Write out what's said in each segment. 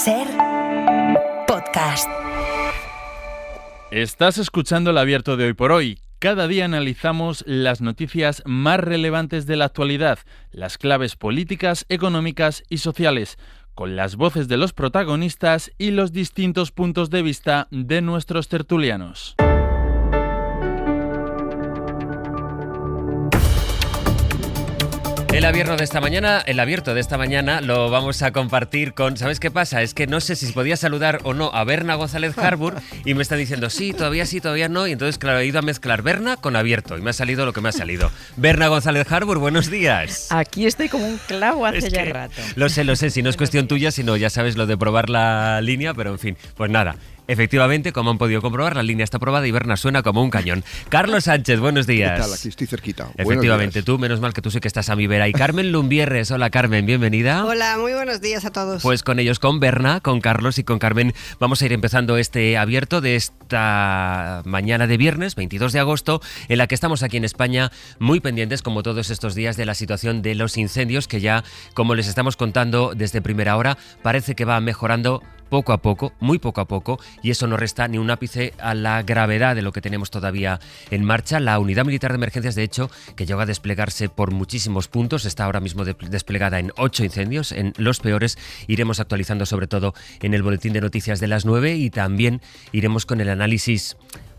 SER Podcast. Estás escuchando el abierto de Hoy por Hoy. Cada día analizamos las noticias más relevantes de la actualidad, las claves políticas, económicas y sociales, con las voces de los protagonistas y los distintos puntos de vista de nuestros tertulianos. El abierto de esta mañana lo vamos a compartir con... ¿Sabes qué pasa? Es que no sé si podía saludar o no a Berna González Harbour y me está diciendo sí, todavía no. Y entonces, claro, he ido a mezclar Berna con abierto y me ha salido lo que me ha salido. Berna González Harbour, buenos días. Aquí estoy como un clavo hace ya rato. Lo sé, si no es cuestión tuya, sino ya sabes lo de probar la línea, pero en fin, pues nada. Efectivamente, como han podido comprobar, la línea está aprobada y Berna suena como un cañón. Carlos Sánchez, buenos días. ¿Qué tal? Aquí estoy cerquita. Efectivamente, tú, menos mal que tú sí que estás a mi vera. Y Carmen Lumbierres, hola Carmen, bienvenida. Hola, muy buenos días a todos. Pues con ellos, con Berna, con Carlos y con Carmen, vamos a ir empezando este abierto de esta mañana de viernes, 22 de agosto, en la que estamos aquí en España muy pendientes, como todos estos días, de la situación de los incendios, que ya, como les estamos contando desde primera hora, parece que va mejorando poco a poco, muy poco a poco, y eso no resta ni un ápice a la gravedad de lo que tenemos todavía en marcha. La Unidad Militar de Emergencias, de hecho, que llega a desplegarse por muchísimos puntos, está ahora mismo desplegada en 8 incendios, en los peores. Iremos actualizando sobre todo en el boletín de noticias de las 9 y también iremos con el análisis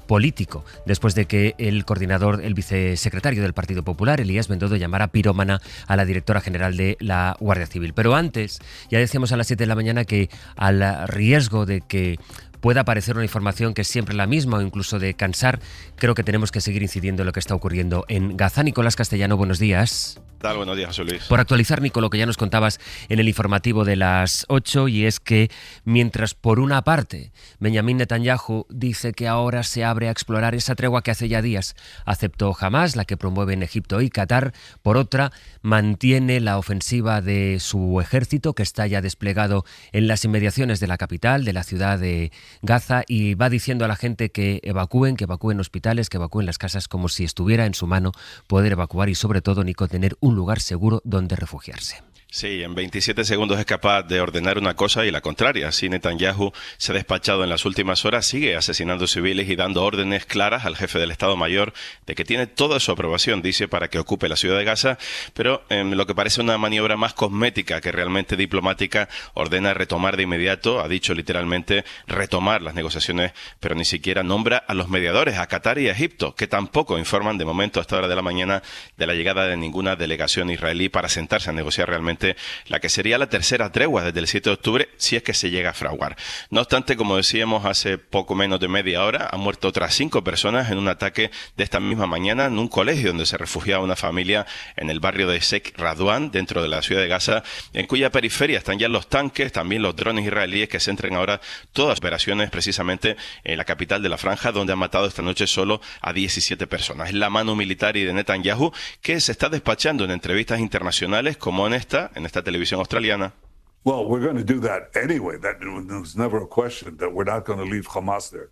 político, después de que el coordinador, el vicesecretario del Partido Popular, Elías Bendodo, llamara pirómana a la directora general de la Guardia Civil. Pero antes, ya decíamos a las 7 de la mañana que al riesgo de que pueda aparecer una información que es siempre la misma o incluso de cansar, creo que tenemos que seguir incidiendo en lo que está ocurriendo en Gaza. Nicolás Castellano, buenos días. ¿Qué tal? Buenos días, José Luis. Por actualizar, Nico, lo que ya nos contabas en el informativo de las 8, y es que mientras por una parte Benjamín Netanyahu dice que ahora se abre a explorar esa tregua que hace ya días aceptó Hamás, la que promueven Egipto y Qatar, por otra mantiene la ofensiva de su ejército, que está ya desplegado en las inmediaciones de la capital, de la ciudad de Gaza, y va diciendo a la gente que evacúen hospitales, que evacúen las casas, como si estuviera en su mano poder evacuar y, sobre todo, Nico, tener un lugar seguro donde refugiarse. Sí, en 27 segundos es capaz de ordenar una cosa y la contraria. Así Netanyahu se ha despachado en las últimas horas, sigue asesinando civiles y dando órdenes claras al jefe del Estado Mayor de que tiene toda su aprobación, dice, para que ocupe la ciudad de Gaza, pero en lo que parece una maniobra más cosmética que realmente diplomática, ordena retomar de inmediato, ha dicho literalmente retomar las negociaciones, pero ni siquiera nombra a los mediadores, a Qatar y a Egipto, que tampoco informan de momento a esta hora de la mañana de la llegada de ninguna delegación israelí para sentarse a negociar realmente la que sería la tercera tregua desde el 7 de octubre, si es que se llega a fraguar. No obstante, como decíamos hace poco menos de media hora, han muerto otras 5 personas en un ataque de esta misma mañana en un colegio donde se refugiaba una familia en el barrio de Sheikh Radwan, dentro de la ciudad de Gaza, en cuya periferia están ya los tanques, también los drones israelíes que centran ahora todas las operaciones precisamente en la capital de la franja, donde han matado esta noche solo a 17 personas. Es la mano militar de Netanyahu que se está despachando en entrevistas internacionales como en esta televisión australiana.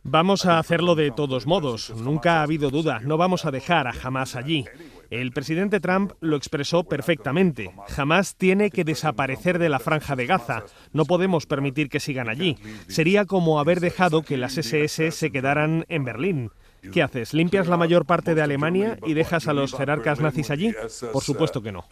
Vamos a hacerlo de todos modos. Nunca ha habido duda. No vamos a dejar a Hamás allí. El presidente Trump lo expresó perfectamente. Hamás tiene que desaparecer de la franja de Gaza. No podemos permitir que sigan allí. Sería como haber dejado que las SS se quedaran en Berlín. ¿Qué haces? ¿Limpias la mayor parte de Alemania y dejas a los jerarcas nazis allí? Por supuesto que no.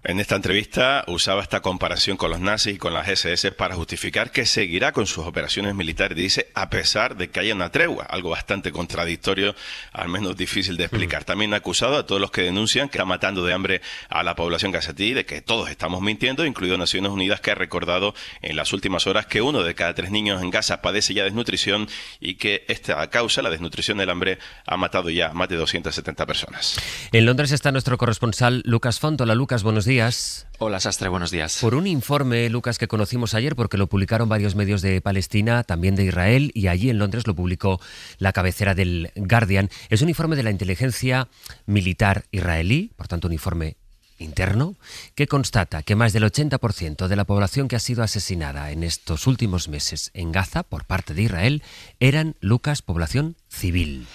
En esta entrevista usaba esta comparación con los nazis y con las SS para justificar que seguirá con sus operaciones militares, dice, a pesar de que haya una tregua, algo bastante contradictorio, al menos difícil de explicar. También ha acusado a todos los que denuncian que está matando de hambre a la población gazatí, de que todos estamos mintiendo, incluido Naciones Unidas, que ha recordado en las últimas horas que 1 de cada 3 niños en Gaza padece ya desnutrición y que esta causa, la desnutrición del hambre, ha matado ya más de 270 personas. En Londres está nuestro corresponsal Lucas Font. Hola Lucas, buenos días. Hola Sastre, buenos días. Por un informe, Lucas, que conocimos ayer porque lo publicaron varios medios de Palestina, también de Israel, y allí en Londres lo publicó la cabecera del Guardian. Es un informe de la inteligencia militar israelí, por tanto un informe interno, que constata que más del 80% de la población que ha sido asesinada en estos últimos meses en Gaza por parte de Israel eran, Lucas, población civil.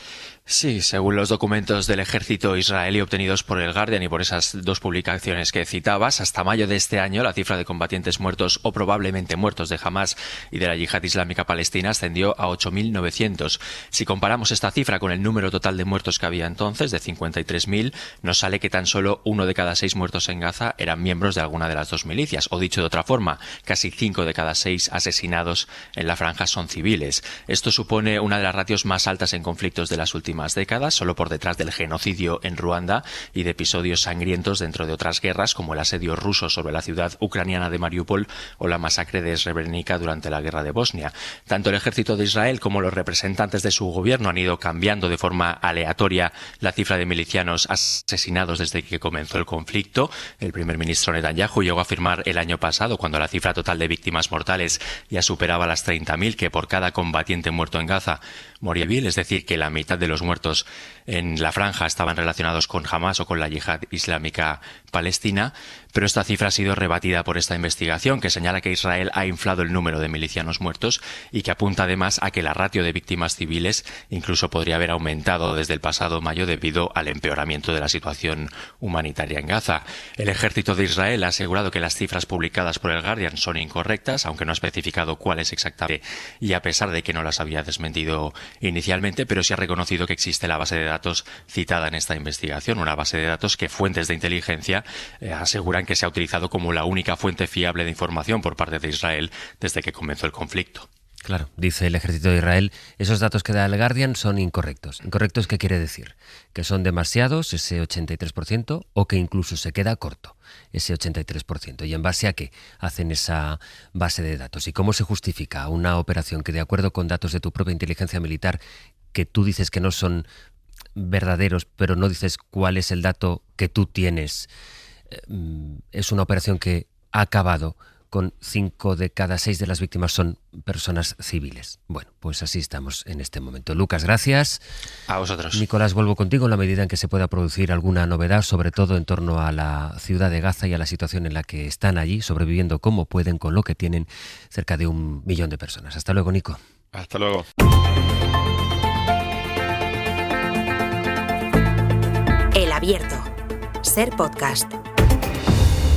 Sí, según los documentos del ejército israelí obtenidos por el Guardian y por esas dos publicaciones que citabas, hasta mayo de este año la cifra de combatientes muertos o probablemente muertos de Hamás y de la Yihad Islámica Palestina ascendió a 8.900. Si comparamos esta cifra con el número total de muertos que había entonces, de 53.000, nos sale que tan solo 1 de cada 6 muertos en Gaza eran miembros de alguna de las dos milicias, o dicho de otra forma, casi 5 de cada 6 asesinados en la franja son civiles. Esto supone una de las ratios más altas en conflictos de las últimas décadas, solo por detrás del genocidio en Ruanda y de episodios sangrientos dentro de otras guerras, como el asedio ruso sobre la ciudad ucraniana de Mariupol o la masacre de Srebrenica durante la guerra de Bosnia. Tanto el ejército de Israel como los representantes de su gobierno han ido cambiando de forma aleatoria la cifra de milicianos asesinados desde que comenzó el conflicto. El primer ministro Netanyahu llegó a afirmar el año pasado, cuando la cifra total de víctimas mortales ya superaba las 30.000, que por cada combatiente muerto en Gaza moría civil, es decir, que la mitad de los muertos en la franja estaban relacionados con Hamás o con la Yihad Islámica Palestina, pero esta cifra ha sido rebatida por esta investigación, que señala que Israel ha inflado el número de milicianos muertos y que apunta además a que la ratio de víctimas civiles incluso podría haber aumentado desde el pasado mayo debido al empeoramiento de la situación humanitaria en Gaza. El ejército de Israel ha asegurado que las cifras publicadas por el Guardian son incorrectas, aunque no ha especificado cuáles exactamente, y a pesar de que no las había desmentido inicialmente, pero sí ha reconocido que existe la base de datos citada en esta investigación, una base de datos que fuentes de inteligencia aseguran que se ha utilizado como la única fuente fiable de información por parte de Israel desde que comenzó el conflicto. Claro, dice el ejército de Israel, esos datos que da el Guardian son incorrectos. ¿Incorrectos qué quiere decir? Que son demasiados, ese 83%, o que incluso se queda corto, ese 83%. ¿Y en base a qué hacen esa base de datos? ¿Y cómo se justifica una operación que, de acuerdo con datos de tu propia inteligencia militar, que tú dices que no son verdaderos, pero no dices cuál es el dato que tú tienes, es una operación que ha acabado con 5 de cada 6 de las víctimas son personas civiles? Bueno, pues así estamos en este momento. Lucas, gracias. A vosotros. Nicolás, vuelvo contigo en la medida en que se pueda producir alguna novedad, sobre todo en torno a la ciudad de Gaza y a la situación en la que están allí, sobreviviendo como pueden con lo que tienen, cerca de 1 millón de personas. Hasta luego, Nico. Hasta luego. El Abierto. Ser podcast.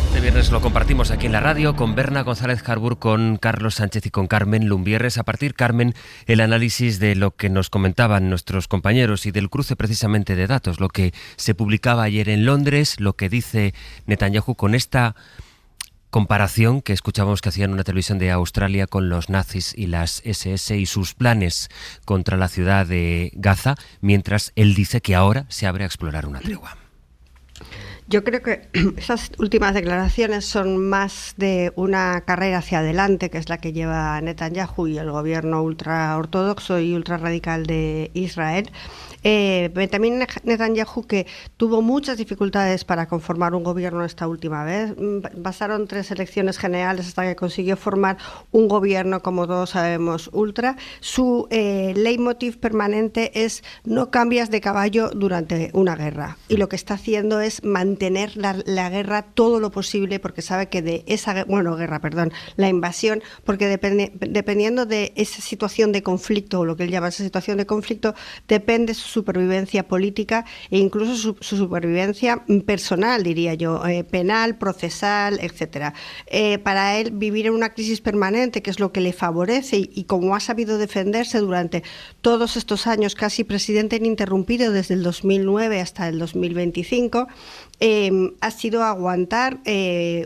Este viernes lo compartimos aquí en la radio con Berna González Harbour, con Carlos Sánchez y con Carmen Lumbierres. A partir, Carmen, el análisis de lo que nos comentaban nuestros compañeros y del cruce precisamente de datos, lo que se publicaba ayer en Londres, lo que dice Netanyahu con esta comparación que escuchábamos que hacía en una televisión de Australia con los nazis y las SS y sus planes contra la ciudad de Gaza, mientras él dice que ahora se abre a explorar una tregua. Yo creo que esas últimas declaraciones son más de una carrera hacia adelante, que es la que lleva Netanyahu y el gobierno ultraortodoxo y ultrarradical de Israel. También Netanyahu, que tuvo muchas dificultades para conformar un gobierno esta última vez. Pasaron 3 elecciones generales hasta que consiguió formar un gobierno, como todos sabemos, ultra. Su leitmotiv permanente es: no cambias de caballo durante una guerra. Y lo que está haciendo es mantener la guerra todo lo posible, porque sabe que de esa la invasión, porque dependiendo de esa situación de conflicto, o lo que él llama esa situación de conflicto, depende su supervivencia política e incluso su supervivencia personal, diría yo, penal, procesal, etcétera. Para él, vivir en una crisis permanente, que es lo que le favorece, y como ha sabido defenderse durante todos estos años, casi presidente ininterrumpido desde el 2009 hasta el 2025, ha sido aguantar,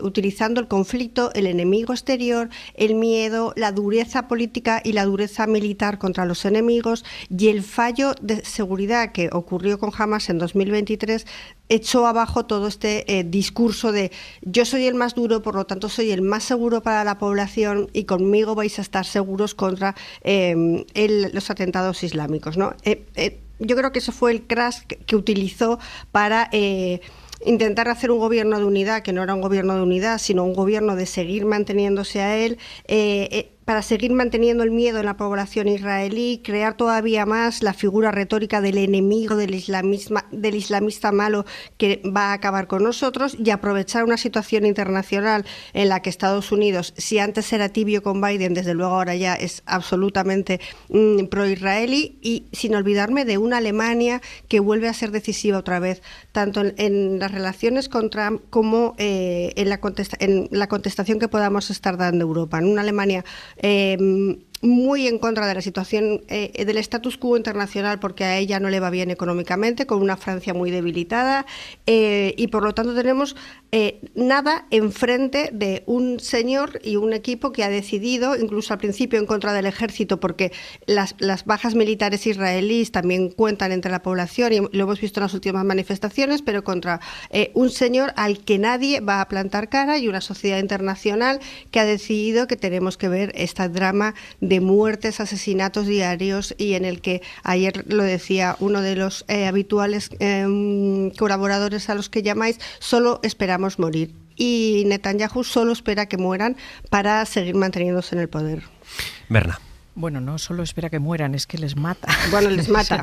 utilizando el conflicto, el enemigo exterior, el miedo, la dureza política y la dureza militar contra los enemigos, y el fallo de seguridad que ocurrió con Hamás en 2023 echó abajo todo este discurso de: yo soy el más duro, por lo tanto soy el más seguro para la población y conmigo vais a estar seguros contra los atentados islámicos, ¿no? Yo creo que eso fue el crash que utilizó para intentar hacer un gobierno de unidad, que no era un gobierno de unidad, sino un gobierno de seguir manteniéndose a él. para seguir manteniendo el miedo en la población israelí, crear todavía más la figura retórica del enemigo, del islamista malo que va a acabar con nosotros, y aprovechar una situación internacional en la que Estados Unidos, si antes era tibio con Biden, desde luego ahora ya es absolutamente pro-israelí, y sin olvidarme de una Alemania que vuelve a ser decisiva otra vez, tanto en las relaciones con Trump como en la contestación que podamos estar dando Europa. En una Alemania muy en contra de la situación del status quo internacional, porque a ella no le va bien económicamente, con una Francia muy debilitada, y por lo tanto tenemos nada enfrente de un señor y un equipo que ha decidido, incluso al principio en contra del ejército, porque las bajas militares israelíes también cuentan entre la población, y lo hemos visto en las últimas manifestaciones, pero contra un señor al que nadie va a plantar cara, y una sociedad internacional que ha decidido que tenemos que ver este drama de muertes, asesinatos diarios, y en el que ayer lo decía uno de los habituales colaboradores a los que llamáis, solo esperamos morir. Y Netanyahu solo espera que mueran para seguir manteniéndose en el poder. Berna. Bueno, no solo espera que mueran, es que les mata. Bueno, les mata.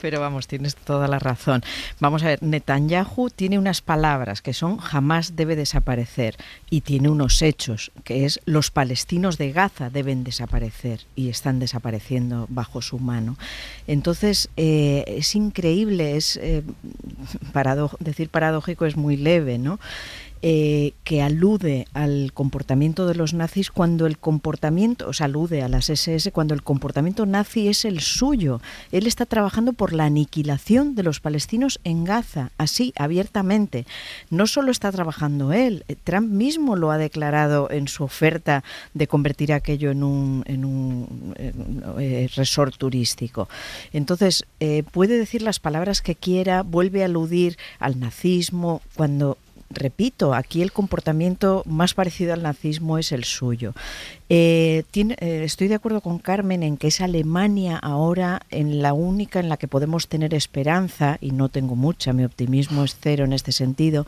Pero vamos, tienes toda la razón. Vamos a ver, Netanyahu tiene unas palabras que son jamás debe desaparecer, y tiene unos hechos, que es los palestinos de Gaza deben desaparecer, y están desapareciendo bajo su mano. Entonces, es increíble, decir paradójico es muy leve, ¿no? Que alude al comportamiento de los nazis cuando el comportamiento, o sea, alude a las SS cuando el comportamiento nazi es el suyo. Él está trabajando por la aniquilación de los palestinos en Gaza, así, abiertamente. No solo está trabajando él, Trump mismo lo ha declarado en su oferta de convertir aquello en un resort turístico. Entonces, puede decir las palabras que quiera, vuelve a aludir al nazismo cuando... Repito, aquí el comportamiento más parecido al nazismo es el suyo. Estoy de acuerdo con Carmen en que es Alemania ahora la única en la que podemos tener esperanza, y no tengo mucha, mi optimismo es cero en este sentido,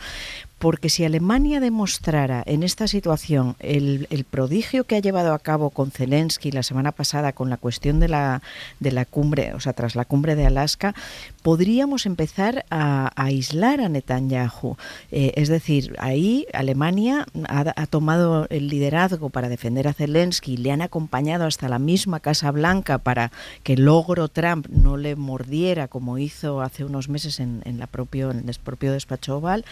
porque si Alemania demostrara en esta situación el prodigio que ha llevado a cabo con Zelensky la semana pasada con la cuestión de la cumbre, o sea, tras la cumbre de Alaska, podríamos empezar a aislar a Netanyahu. Es decir, ahí Alemania ha tomado el liderazgo para defender a Zelensky, le han acompañado hasta la misma Casa Blanca para que el logro Trump no le mordiera como hizo hace unos meses en el propio despacho Oval.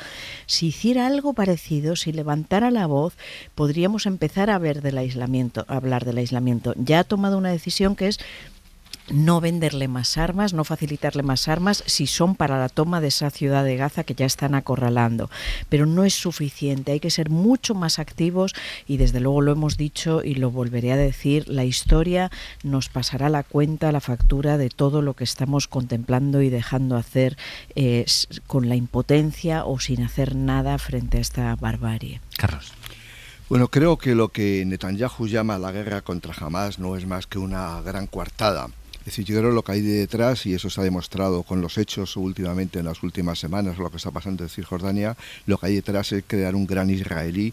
Si hiciera algo parecido, si levantara la voz, podríamos empezar a hablar del aislamiento. Ya ha tomado una decisión que es no venderle más armas, no facilitarle más armas si son para la toma de esa ciudad de Gaza que ya están acorralando. Pero no es suficiente, hay que ser mucho más activos, y desde luego lo hemos dicho y lo volveré a decir, la historia nos pasará la cuenta, la factura de todo lo que estamos contemplando y dejando hacer con la impotencia o sin hacer nada frente a esta barbarie. Carlos. Bueno, creo que lo que Netanyahu llama la guerra contra Hamás no es más que una gran coartada. Es decir, yo creo que lo que hay detrás, y eso se ha demostrado con los hechos últimamente en las últimas semanas, lo que está pasando en Cisjordania, lo que hay detrás es crear un gran Israel,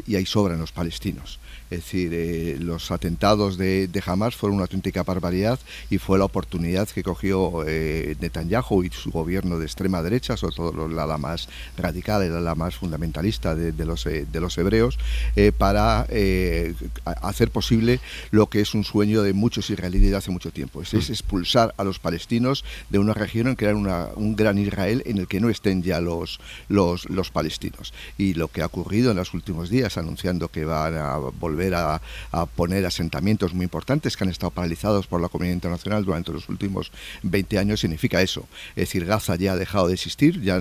y ahí sobran los palestinos. Es decir, los atentados de Hamás fueron una auténtica barbaridad, y fue la oportunidad que cogió Netanyahu y su gobierno de extrema derecha, sobre todo la más radical, la más fundamentalista de los hebreos, para hacer posible lo que es un sueño de muchos israelíes hace mucho tiempo, es expulsar a los palestinos de una región, en crear un gran Israel en el que no estén ya los palestinos. Y lo que ha ocurrido en los últimos días, anunciando que van a volver a poner asentamientos muy importantes que han estado paralizados por la comunidad internacional durante los últimos 20 años, significa eso. Es decir, Gaza ya ha dejado de existir, ya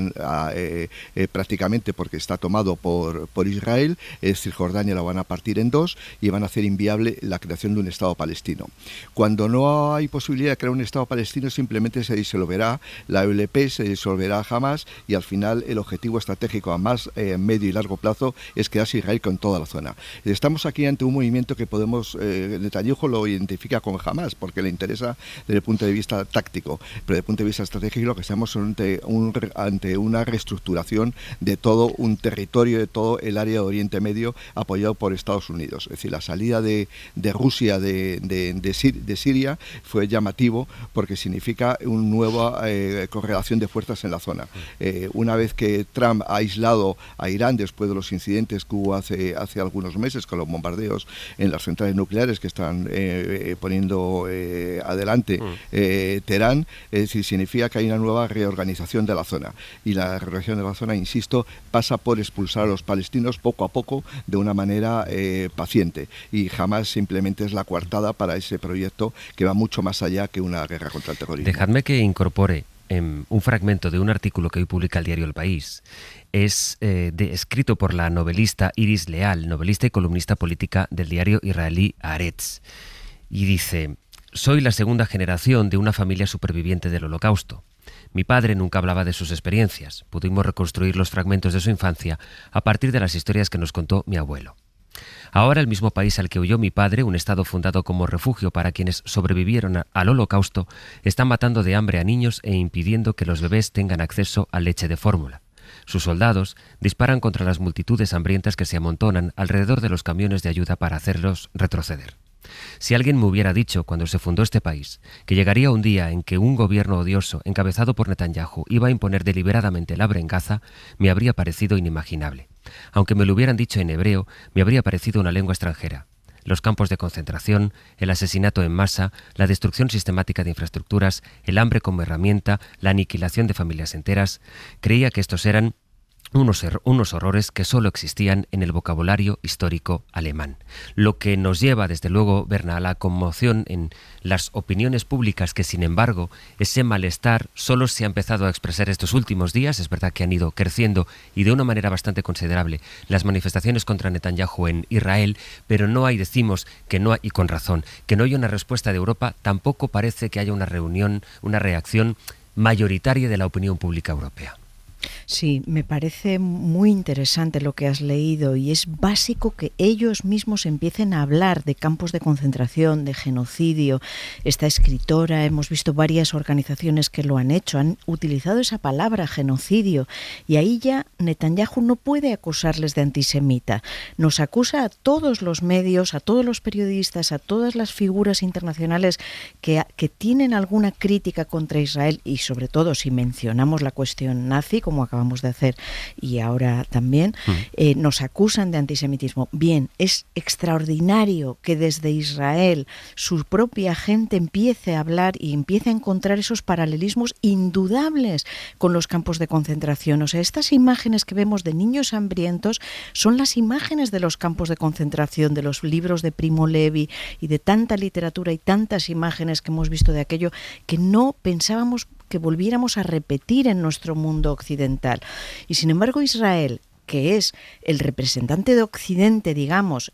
prácticamente, porque está tomado por Israel. Cisjordania la van a partir en dos y van a hacer inviable la creación de un Estado palestino. Cuando cuando no hay posibilidad de crear un Estado palestino, simplemente se disolverá la OLP, se disolverá Hamas, y al final el objetivo estratégico a más medio y largo plazo es quedarse Israel con toda la zona. Estamos aquí ante un movimiento que podemos, Netanyahu lo identifica con Hamas, porque le interesa desde el punto de vista táctico, pero desde el punto de vista estratégico lo que estamos ante una reestructuración de todo un territorio, de todo el área de Oriente Medio apoyado por Estados Unidos. Es decir, la salida de Rusia de Siria fue llamativo porque significa una nueva correlación de fuerzas en la zona. Una vez que Trump ha aislado a Irán después de los incidentes que hubo hace algunos meses con los bombardeos en las centrales nucleares que están poniendo adelante Teherán, es decir, significa que hay una nueva reorganización de la zona. Y la reorganización de la zona, insisto, pasa por expulsar a los palestinos poco a poco de una manera paciente, y jamás simplemente es la coartada para ese proyecto que va mucho más allá que una guerra contra el terrorismo. Dejadme que incorpore un fragmento de un artículo que hoy publica el diario El País. Es escrito por la novelista Iris Leal, novelista y columnista política del diario israelí Haaretz, y dice: soy la segunda generación de una familia superviviente del Holocausto. Mi padre nunca hablaba de sus experiencias. Pudimos reconstruir los fragmentos de su infancia a partir de las historias que nos contó mi abuelo. Ahora el mismo país al que huyó mi padre, un estado fundado como refugio para quienes sobrevivieron al Holocausto, está matando de hambre a niños e impidiendo que los bebés tengan acceso a leche de fórmula. Sus soldados disparan contra las multitudes hambrientas que se amontonan alrededor de los camiones de ayuda para hacerlos retroceder. Si alguien me hubiera dicho cuando se fundó este país que llegaría un día en que un gobierno odioso encabezado por Netanyahu iba a imponer deliberadamente el hambre en Gaza, me habría parecido inimaginable. Aunque me lo hubieran dicho en hebreo, me habría parecido una lengua extranjera. Los campos de concentración, el asesinato en masa, la destrucción sistemática de infraestructuras, el hambre como herramienta, la aniquilación de familias enteras, creía que estos eran unos horrores que solo existían en el vocabulario histórico alemán. Lo que nos lleva, desde luego, Berna, a la conmoción en las opiniones públicas que, sin embargo, ese malestar solo se ha empezado a expresar estos últimos días. Es verdad que han ido creciendo y de una manera bastante considerable las manifestaciones contra Netanyahu en Israel, pero no hay, decimos, que no hay, y con razón, que no hay una respuesta de Europa. Tampoco parece que haya una reacción mayoritaria de la opinión pública europea. Sí, me parece muy interesante lo que has leído, y es básico que ellos mismos empiecen a hablar de campos de concentración, de genocidio. Esta escritora, hemos visto varias organizaciones que lo han hecho, han utilizado esa palabra, genocidio, y ahí ya Netanyahu no puede acusarles de antisemita. Nos acusa a todos los medios, a todos los periodistas, a todas las figuras internacionales que tienen alguna crítica contra Israel, y sobre todo si mencionamos la cuestión nazi, como acabamos de hacer y ahora también, nos acusan de antisemitismo. Bien, es extraordinario que desde Israel su propia gente empiece a hablar y empiece a encontrar esos paralelismos indudables con los campos de concentración. O sea, estas imágenes que vemos de niños hambrientos son las imágenes de los campos de concentración, de los libros de Primo Levi y de tanta literatura y tantas imágenes que hemos visto de aquello que no pensábamos que volviéramos a repetir en nuestro mundo occidental. Y sin embargo Israel, que es el representante de Occidente, digamos,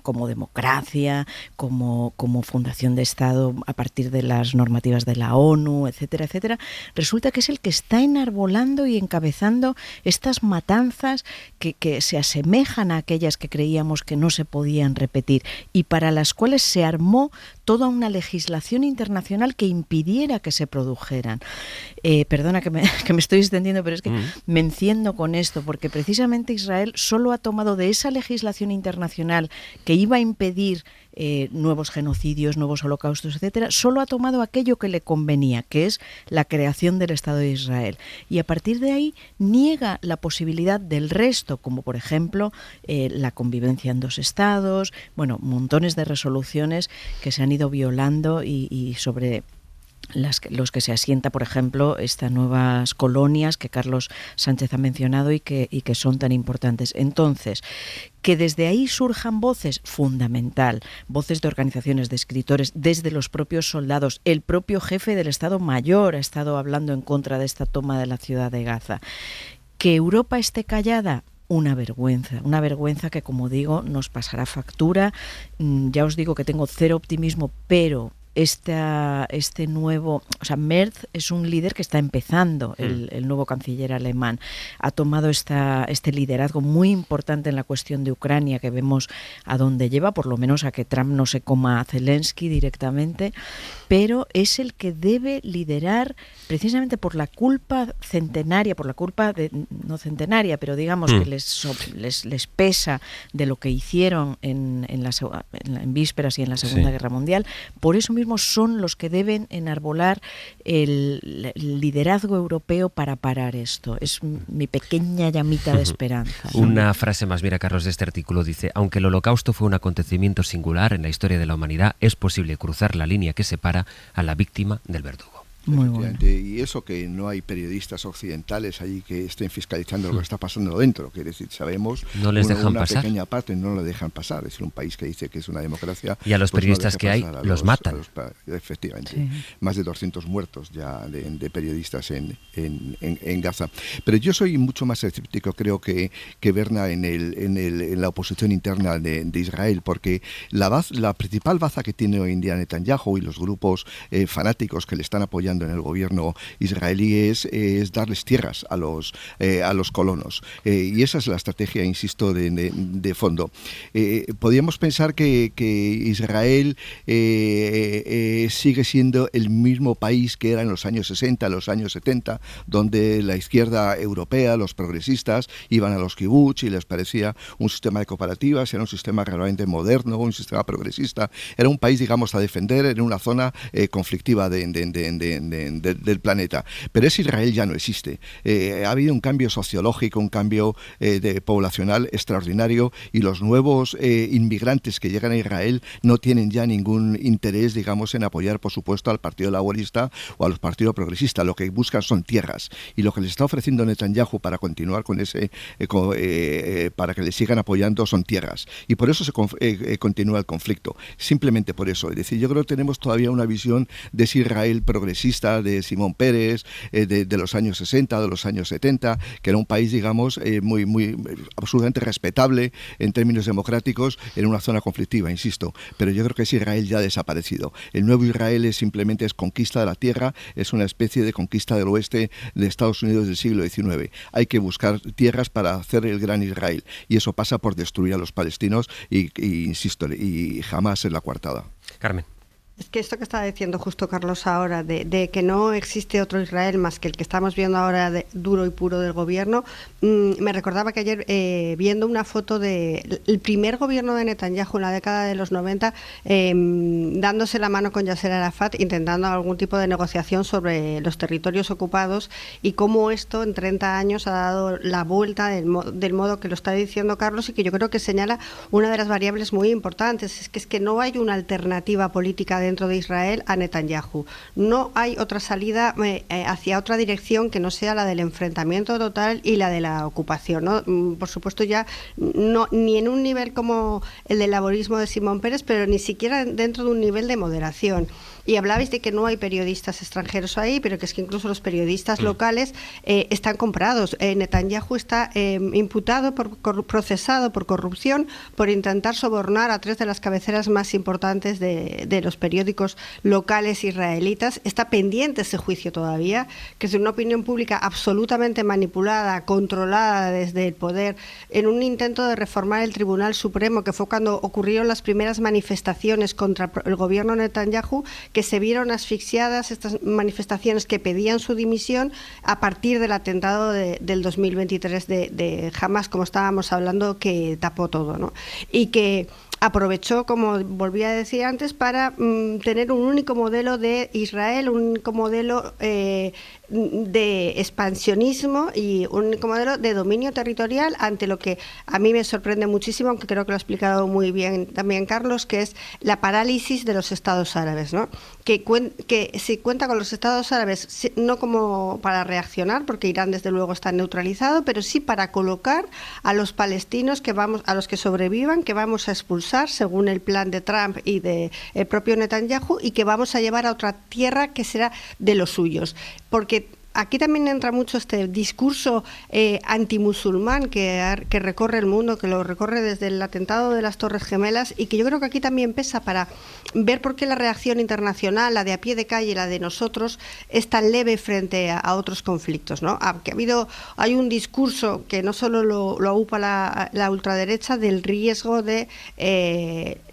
como democracia, como fundación de Estado a partir de las normativas de la ONU, etcétera, etcétera, resulta que es el que está enarbolando y encabezando estas matanzas que se asemejan a aquellas que creíamos que no se podían repetir y para las cuales se armó toda una legislación internacional que impidiera que se produjeran. Perdona que me estoy extendiendo, pero es que me enciendo con esto, porque precisamente Israel solo ha tomado de esa legislación internacional que iba a impedir nuevos genocidios, nuevos holocaustos, etcétera, solo ha tomado aquello que le convenía, que es la creación del Estado de Israel. Y a partir de ahí niega la posibilidad del resto, como por ejemplo la convivencia en dos estados, bueno, montones de resoluciones que se han ido violando y sobre los que se asienta, por ejemplo, estas nuevas colonias que Carlos Sánchez ha mencionado y que son tan importantes. Entonces, que desde ahí surjan voces, fundamental, voces de organizaciones, de escritores, desde los propios soldados. El propio jefe del Estado Mayor ha estado hablando en contra de esta toma de la ciudad de Gaza. Que Europa esté callada, una vergüenza que, como digo, nos pasará factura. Ya os digo que tengo cero optimismo, pero este nuevo, o sea, Merz es un líder que está empezando, el nuevo canciller alemán. Ha tomado este liderazgo muy importante en la cuestión de Ucrania, que vemos a dónde lleva, por lo menos a que Trump no se coma a Zelensky directamente, pero es el que debe liderar precisamente por la culpa centenaria, no centenaria, pero digamos que les pesa de lo que hicieron en vísperas y en la Segunda Guerra Mundial. Por eso mismo son los que deben enarbolar el liderazgo europeo para parar esto. Es mi pequeña llamita de esperanza, ¿no? Una frase más, mira, Carlos, de este artículo dice: aunque el Holocausto fue un acontecimiento singular en la historia de la humanidad, es posible cruzar la línea que separa a la víctima del verdugo. Muy bueno. Y eso que no hay periodistas occidentales allí que estén fiscalizando lo que está pasando dentro, que decir, sabemos, no les dejan una pasar. Pequeña parte no lo dejan pasar, es decir, un país que dice que es una democracia. Y a los periodistas no que hay los matan. Efectivamente, sí. Más de 200 muertos ya de periodistas en Gaza. Pero yo soy mucho más escéptico, creo que Berna en la oposición interna de Israel, porque la principal baza que tiene hoy en día Netanyahu y los grupos fanáticos que le están apoyando en el gobierno israelí es darles tierras a los colonos. Y esa es la estrategia, insisto, de fondo. Podríamos pensar que Israel sigue siendo el mismo país que era en los años 60, los años 70, donde la izquierda europea, los progresistas, iban a los kibutz y les parecía un sistema de cooperativas, era un sistema realmente moderno, un sistema progresista. Era un país, digamos, a defender en una zona conflictiva del planeta. Pero ese Israel ya no existe. Ha habido un cambio sociológico, un cambio poblacional extraordinario, y los nuevos inmigrantes que llegan a Israel no tienen ya ningún interés, digamos, en apoyar, por supuesto, al Partido Laborista o al Partido Progresista. Lo que buscan son tierras, y lo que les está ofreciendo Netanyahu para continuar con para que le sigan apoyando son tierras, y por eso se continúa el conflicto, simplemente por eso. Es decir, yo creo que tenemos todavía una visión de ese Israel progresista de Simón Pérez, de los años 60, de los años 70, que era un país, digamos, muy absolutamente respetable en términos democráticos en una zona conflictiva, insisto. Pero yo creo que ese Israel ya ha desaparecido. El nuevo Israel simplemente es conquista de la tierra, es una especie de conquista del oeste de Estados Unidos del siglo XIX. Hay que buscar tierras para hacer el gran Israel, y eso pasa por destruir a los palestinos y insisto, y jamás es la coartada. Carmen. Es que esto que estaba diciendo justo Carlos ahora, de que no existe otro Israel más que el que estamos viendo ahora, duro y puro del gobierno, me recordaba que ayer, viendo una foto del primer gobierno de Netanyahu en la década de los 90, dándose la mano con Yasser Arafat, intentando algún tipo de negociación sobre los territorios ocupados, y cómo esto en 30 años ha dado la vuelta del modo que lo está diciendo Carlos, y que yo creo que señala una de las variables muy importantes, es que no hay una alternativa política dentro de Israel a Netanyahu. No hay otra salida hacia otra dirección que no sea la del enfrentamiento total y la de la ocupación, ¿no? Por supuesto, ya no ni en un nivel como el del laborismo de Simón Pérez, pero ni siquiera dentro de un nivel de moderación. Y hablabais de que no hay periodistas extranjeros ahí, pero que es que incluso los periodistas locales están comprados. Netanyahu está procesado por corrupción, por intentar sobornar a 3 de las cabeceras más importantes de los periódicos locales israelitas. Está pendiente ese juicio todavía, que es una opinión pública absolutamente manipulada, controlada desde el poder, en un intento de reformar el Tribunal Supremo, que fue cuando ocurrieron las primeras manifestaciones contra el gobierno de Netanyahu, que se vieron asfixiadas, estas manifestaciones que pedían su dimisión a partir del atentado del 2023 de Hamas, como estábamos hablando, que tapó todo, ¿no? Y que aprovechó, como volví a decir antes, para tener un único modelo de Israel, un único modelo de expansionismo y un único modelo de dominio territorial, ante lo que a mí me sorprende muchísimo, aunque creo que lo ha explicado muy bien también Carlos, que es la parálisis de los estados árabes, ¿no? Que se cuenta con los estados árabes no como para reaccionar, porque Irán desde luego está neutralizado, pero sí para colocar a los palestinos a los que sobrevivan, que vamos a expulsar según el plan de Trump y del propio Netanyahu, y que vamos a llevar a otra tierra que será de los suyos, porque aquí también entra mucho este discurso antimusulmán que recorre el mundo, que lo recorre desde el atentado de las Torres Gemelas, y que yo creo que aquí también pesa para ver por qué la reacción internacional, la de a pie de calle, la de nosotros, es tan leve frente a otros conflictos, ¿no? Que hay un discurso que no solo lo aupa la ultraderecha del riesgo de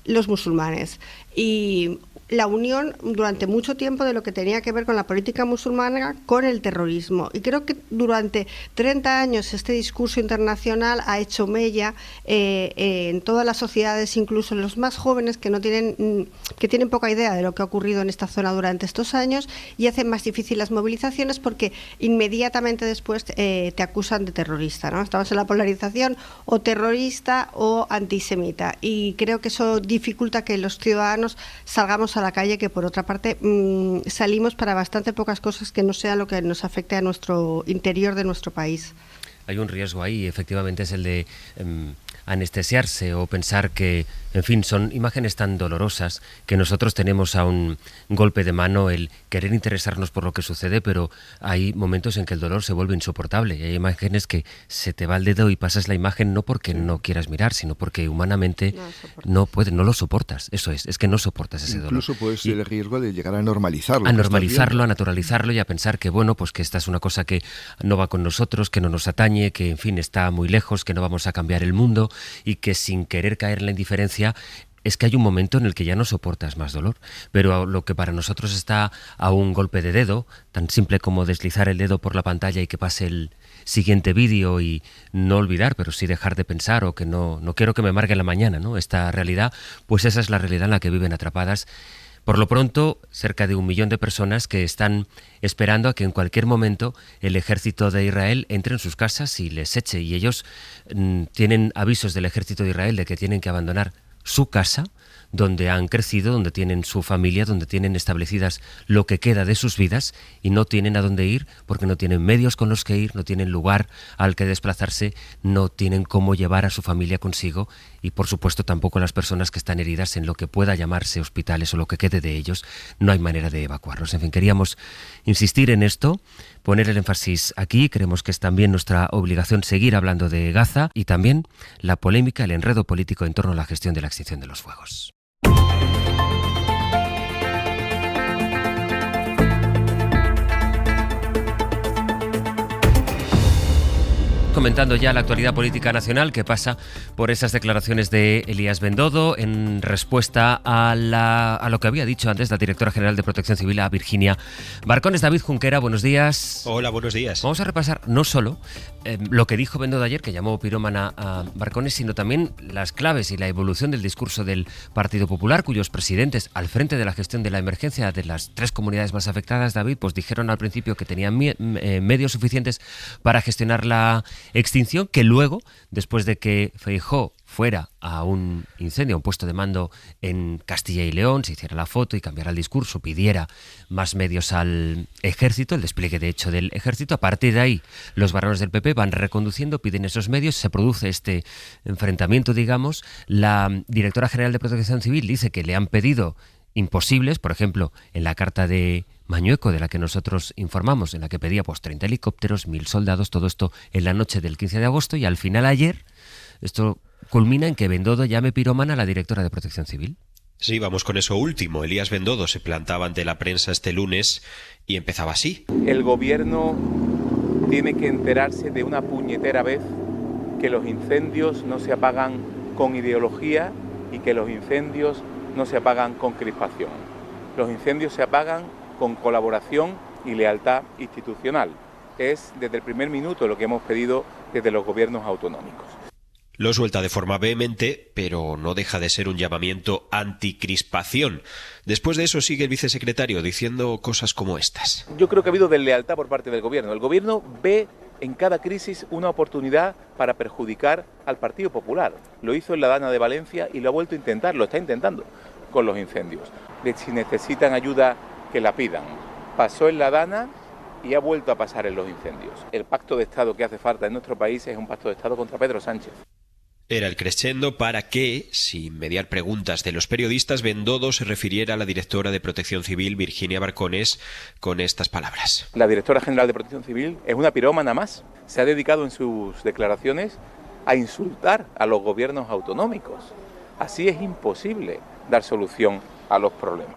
los musulmanes, y la unión durante mucho tiempo de lo que tenía que ver con la política musulmana con el terrorismo. Y creo que durante 30 años este discurso internacional ha hecho mella en todas las sociedades, incluso en los más jóvenes que tienen poca idea de lo que ha ocurrido en esta zona durante estos años, y hacen más difícil las movilizaciones porque inmediatamente después te acusan de terrorista, ¿no? Estamos en la polarización o terrorista o antisemita, y creo que eso dificulta que los ciudadanos salgamos a la calle, que por otra parte salimos para bastante pocas cosas que no sea lo que nos afecte a nuestro interior de nuestro país. Hay un riesgo ahí, efectivamente, es el de anestesiarse o pensar que, en fin, son imágenes tan dolorosas que nosotros tenemos a un golpe de mano el querer interesarnos por lo que sucede, pero hay momentos en que el dolor se vuelve insoportable y hay imágenes que se te va el dedo y pasas la imagen no porque no quieras mirar, sino porque humanamente no lo soportas. Eso es que no soportas ese dolor. Incluso puede ser el riesgo de llegar a normalizarlo. A normalizarlo, a naturalizarlo y a pensar que, bueno, pues que esta es una cosa que no va con nosotros, que no nos atañe, que, en fin, está muy lejos, que no vamos a cambiar el mundo, y que sin querer caer en la indiferencia es que hay un momento en el que ya no soportas más dolor. Pero lo que para nosotros está a un golpe de dedo, tan simple como deslizar el dedo por la pantalla y que pase el siguiente vídeo y no olvidar, pero sí dejar de pensar, o que no quiero que me amargue la mañana, ¿no? Esta realidad, pues esa es la realidad en la que viven atrapadas. Por lo pronto, cerca de 1 millón de personas que están esperando a que en cualquier momento el ejército de Israel entre en sus casas y les eche. Y ellos tienen avisos del ejército de Israel de que tienen que abandonar su casa, donde han crecido, donde tienen su familia, donde tienen establecidas lo que queda de sus vidas, y no tienen a dónde ir porque no tienen medios con los que ir, no tienen lugar al que desplazarse, no tienen cómo llevar a su familia consigo, y por supuesto tampoco las personas que están heridas en lo que pueda llamarse hospitales o lo que quede de ellos. No hay manera de evacuarlos. En fin, queríamos insistir en esto, poner el énfasis aquí. Creemos que es también nuestra obligación seguir hablando de Gaza y también la polémica, el enredo político en torno a la gestión de la extinción de los fuegos. Comentando ya la actualidad política nacional, que pasa por esas declaraciones de Elías Bendodo en respuesta a lo que había dicho antes la directora general de Protección Civil, a Virginia Barcones. David Junquera, buenos días. Hola, buenos días. Vamos a repasar no solo lo que dijo Bendodo ayer, que llamó pirómana a Barcones, sino también las claves y la evolución del discurso del Partido Popular, cuyos presidentes, al frente de la gestión de la emergencia de las 3 comunidades más afectadas, David, pues dijeron al principio que tenían medios suficientes para gestionar la extinción, que luego, después de que Feijóo fuera a un incendio, a un puesto de mando en Castilla y León, se hiciera la foto y cambiara el discurso, pidiera más medios al ejército, el despliegue de hecho del ejército. A partir de ahí, los varones del PP van reconduciendo, piden esos medios, se produce este enfrentamiento, digamos. La directora general de Protección Civil dice que le han pedido imposibles, por ejemplo, en la carta de Mañueco, de la que nosotros informamos, en la que pedía 30 helicópteros, 1.000 soldados, todo esto en la noche del 15 de agosto, y al final ayer esto culmina en que Bendodo llame pirómana a la directora de Protección Civil. Sí, vamos con eso último. Elías Bendodo se plantaba ante la prensa este lunes y empezaba así. El gobierno tiene que enterarse de una puñetera vez que los incendios no se apagan con ideología y que los incendios no se apagan con crispación. Los incendios se apagan con colaboración y lealtad institucional. Es desde el primer minuto lo que hemos pedido desde los gobiernos autonómicos. Lo suelta de forma vehemente, pero no deja de ser un llamamiento anticrispación. Después de eso sigue el vicesecretario diciendo cosas como estas. Yo creo que ha habido deslealtad por parte del gobierno. El gobierno ve en cada crisis una oportunidad para perjudicar al Partido Popular. Lo hizo en la Dana de Valencia y lo ha vuelto a intentar, lo está intentando con los incendios. Si necesitan ayuda, que la pidan. Pasó en la Dana y ha vuelto a pasar en los incendios. El pacto de Estado que hace falta en nuestro país es un pacto de Estado contra Pedro Sánchez. Era el crescendo para que, sin mediar preguntas de los periodistas, Bendodo se refiriera a la directora de Protección Civil, Virginia Barcones, con estas palabras. La directora general de Protección Civil es una pirómana más. Se ha dedicado en sus declaraciones a insultar a los gobiernos autonómicos. Así es imposible dar solución a los problemas.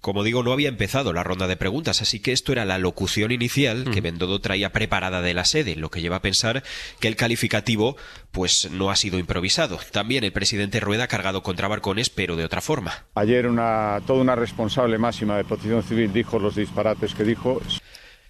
Como digo, no había empezado la ronda de preguntas, así que esto era la locución inicial que Bendodo traía preparada de la sede, lo que lleva a pensar que el calificativo pues no ha sido improvisado. También el presidente Rueda ha cargado contra Barcones, pero de otra forma. Ayer toda una responsable máxima de Protección Civil dijo los disparates que dijo.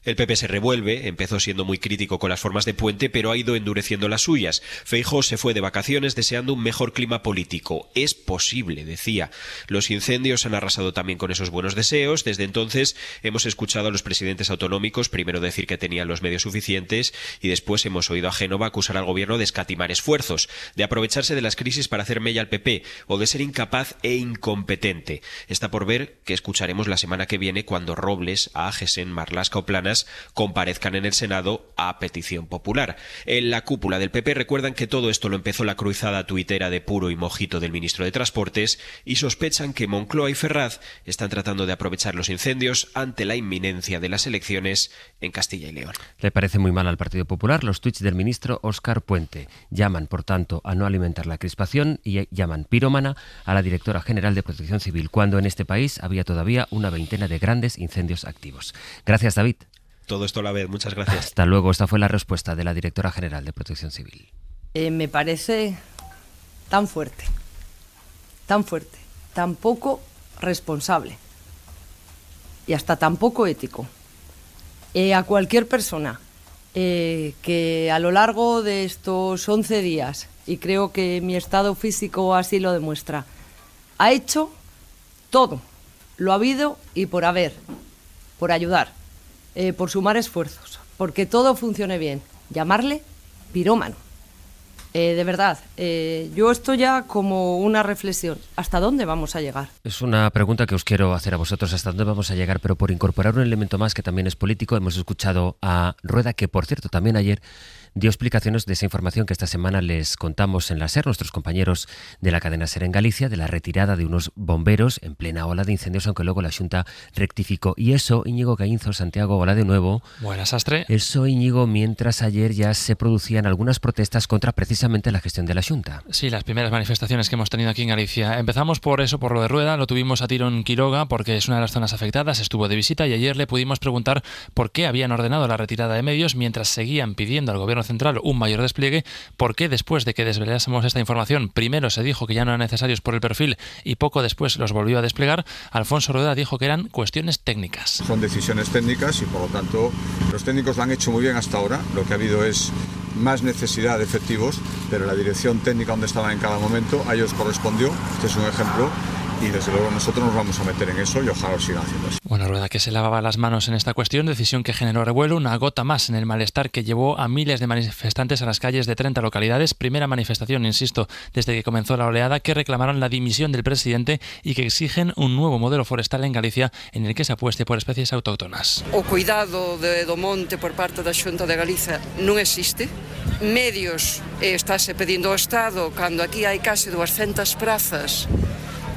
El PP se revuelve, empezó siendo muy crítico con las formas de Puente, pero ha ido endureciendo las suyas. Feijóo se fue de vacaciones deseando un mejor clima político. Es posible, decía. Los incendios han arrasado también con esos buenos deseos. Desde entonces hemos escuchado a los presidentes autonómicos primero decir que tenían los medios suficientes y después hemos oído a Génova acusar al gobierno de escatimar esfuerzos, de aprovecharse de las crisis para hacer mella al PP o de ser incapaz e incompetente. Está por ver que escucharemos la semana que viene cuando Robles, Agesen, Marlaska o Planas comparezcan en el Senado a petición popular. En la cúpula del PP recuerdan que todo esto lo empezó la cruzada tuitera de puro y mojito del ministro de Transportes y sospechan que Moncloa y Ferraz están tratando de aprovechar los incendios ante la inminencia de las elecciones en Castilla y León. Le parece muy mal al Partido Popular los tuits del ministro Óscar Puente. Llaman, por tanto, a no alimentar la crispación y llaman pirómana a la directora general de Protección Civil, cuando en este país había todavía una veintena de grandes incendios activos. Gracias, David. Todo esto a la vez, muchas gracias. Hasta luego, esta fue la respuesta de la directora general de Protección Civil. Me parece tan fuerte, tan poco responsable y hasta tan poco ético. A cualquier persona que a lo largo de estos 11 días, y creo que mi estado físico así lo demuestra, ha hecho todo, lo habido y por haber, por ayudar. Por sumar esfuerzos, porque todo funcione bien, llamarle pirómano. De verdad, yo esto ya como una reflexión. ¿Hasta dónde vamos a llegar? Es una pregunta que os quiero hacer a vosotros, ¿hasta dónde vamos a llegar? Pero por incorporar un elemento más que también es político, hemos escuchado a Rueda, que por cierto también ayer dio explicaciones de esa información que esta semana les contamos en la SER, nuestros compañeros de la cadena SER en Galicia, de la retirada de unos bomberos en plena ola de incendios, aunque luego la Xunta rectificó. Y eso, Íñigo Gaínzo, Santiago, hola de nuevo. Buenas, Astre. Eso, Íñigo, mientras ayer ya se producían algunas protestas contra precisamente la gestión de la Xunta. Sí, las primeras manifestaciones que hemos tenido aquí en Galicia. Empezamos por eso, por lo de Rueda, lo tuvimos a tiro en Quiroga porque es una de las zonas afectadas, estuvo de visita y ayer le pudimos preguntar por qué habían ordenado la retirada de medios mientras seguían pidiendo al gobierno central un mayor despliegue, por qué después de que desvelásemos esta información, primero se dijo que ya no eran necesarios por el perfil y poco después los volvió a desplegar. Alfonso Rueda dijo que eran cuestiones técnicas. Son decisiones técnicas y por lo tanto los técnicos lo han hecho muy bien hasta ahora. Lo que ha habido es más necesidad de efectivos, pero la dirección técnica donde estaban en cada momento a ellos correspondió. Este es un ejemplo. Y desde luego nosotros nos vamos a meter en eso y ojalá lo sigan haciendo así. Bueno, Rueda que se lavaba las manos en esta cuestión, decisión que generó revuelo, una gota más en el malestar que llevó a miles de manifestantes a las calles de 30 localidades. Primera manifestación, insisto, desde que comenzó la oleada, que reclamaron la dimisión del presidente y que exigen un nuevo modelo forestal en Galicia en el que se apueste por especies autóctonas. O cuidado do monte por parte da Xunta de Galicia non existe. Medios estáse pedindo ao Estado cando aquí hai case 200 prazas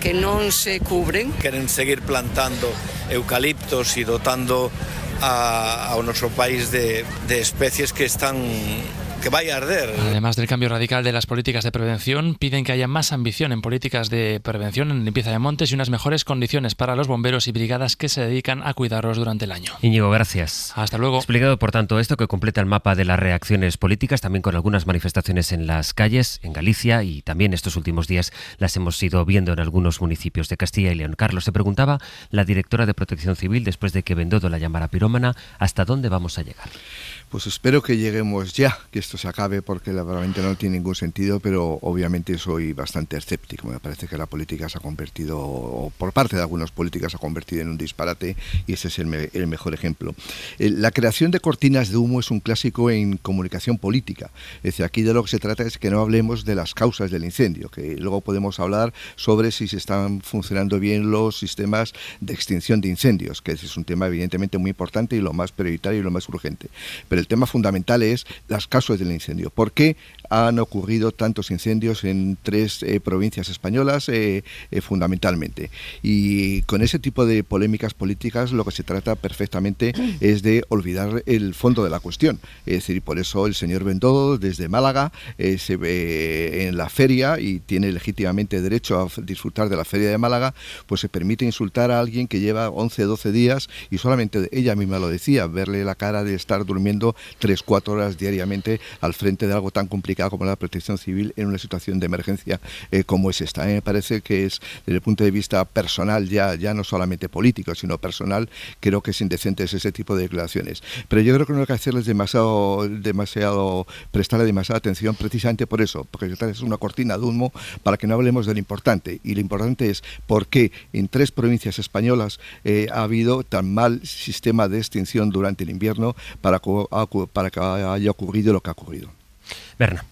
que non se cubren. Queren seguir plantando eucaliptos e dotando ao noso país de especies que vaya a arder. Además del cambio radical de las políticas de prevención, piden que haya más ambición en políticas de prevención en limpieza de montes y unas mejores condiciones para los bomberos y brigadas que se dedican a cuidarlos durante el año. Íñigo, gracias. Hasta luego. Explicado, por tanto, esto que completa el mapa de las reacciones políticas, también con algunas manifestaciones en las calles, en Galicia, y también estos últimos días las hemos ido viendo en algunos municipios de Castilla y León. Carlos, se preguntaba la directora de Protección Civil, después de que Bendodo la llamara pirómana, ¿hasta dónde vamos a llegar? Pues espero que lleguemos ya, que esto se acabe, porque realmente no tiene ningún sentido, pero obviamente soy bastante escéptico. Me parece que la política se ha convertido, o por parte de algunos políticos se ha convertido en un disparate, y ese es el mejor ejemplo. La creación de cortinas de humo es un clásico en comunicación política. Es decir, aquí de lo que se trata es que no hablemos de las causas del incendio, que luego podemos hablar sobre si se están funcionando bien los sistemas de extinción de incendios, que ese es un tema evidentemente muy importante y lo más prioritario y lo más urgente. Pero el tema fundamental es las causas del incendio. ¿Por qué han ocurrido tantos incendios en 3 provincias españolas fundamentalmente? Y con ese tipo de polémicas políticas lo que se trata perfectamente es de olvidar el fondo de la cuestión. Es decir, por eso el señor Bendodo desde Málaga se ve en la feria y tiene legítimamente derecho a disfrutar de la feria de Málaga, pues se permite insultar a alguien que lleva 11, 12 días y solamente ella misma lo decía, verle la cara de estar durmiendo 3-4 horas diariamente al frente de algo tan complicado como la protección civil en una situación de emergencia como es esta. Me parece que es, desde el punto de vista personal, ya no solamente político, sino personal, creo que es indecente ese tipo de declaraciones. Pero yo creo que no hay que hacerles prestarle demasiada atención precisamente por eso, porque es una cortina de humo para que no hablemos de lo importante. Y lo importante es por qué en 3 provincias españolas ha habido tan mal sistema de extinción durante el invierno para que haya ocurrido lo que ha ocurrido. Berna.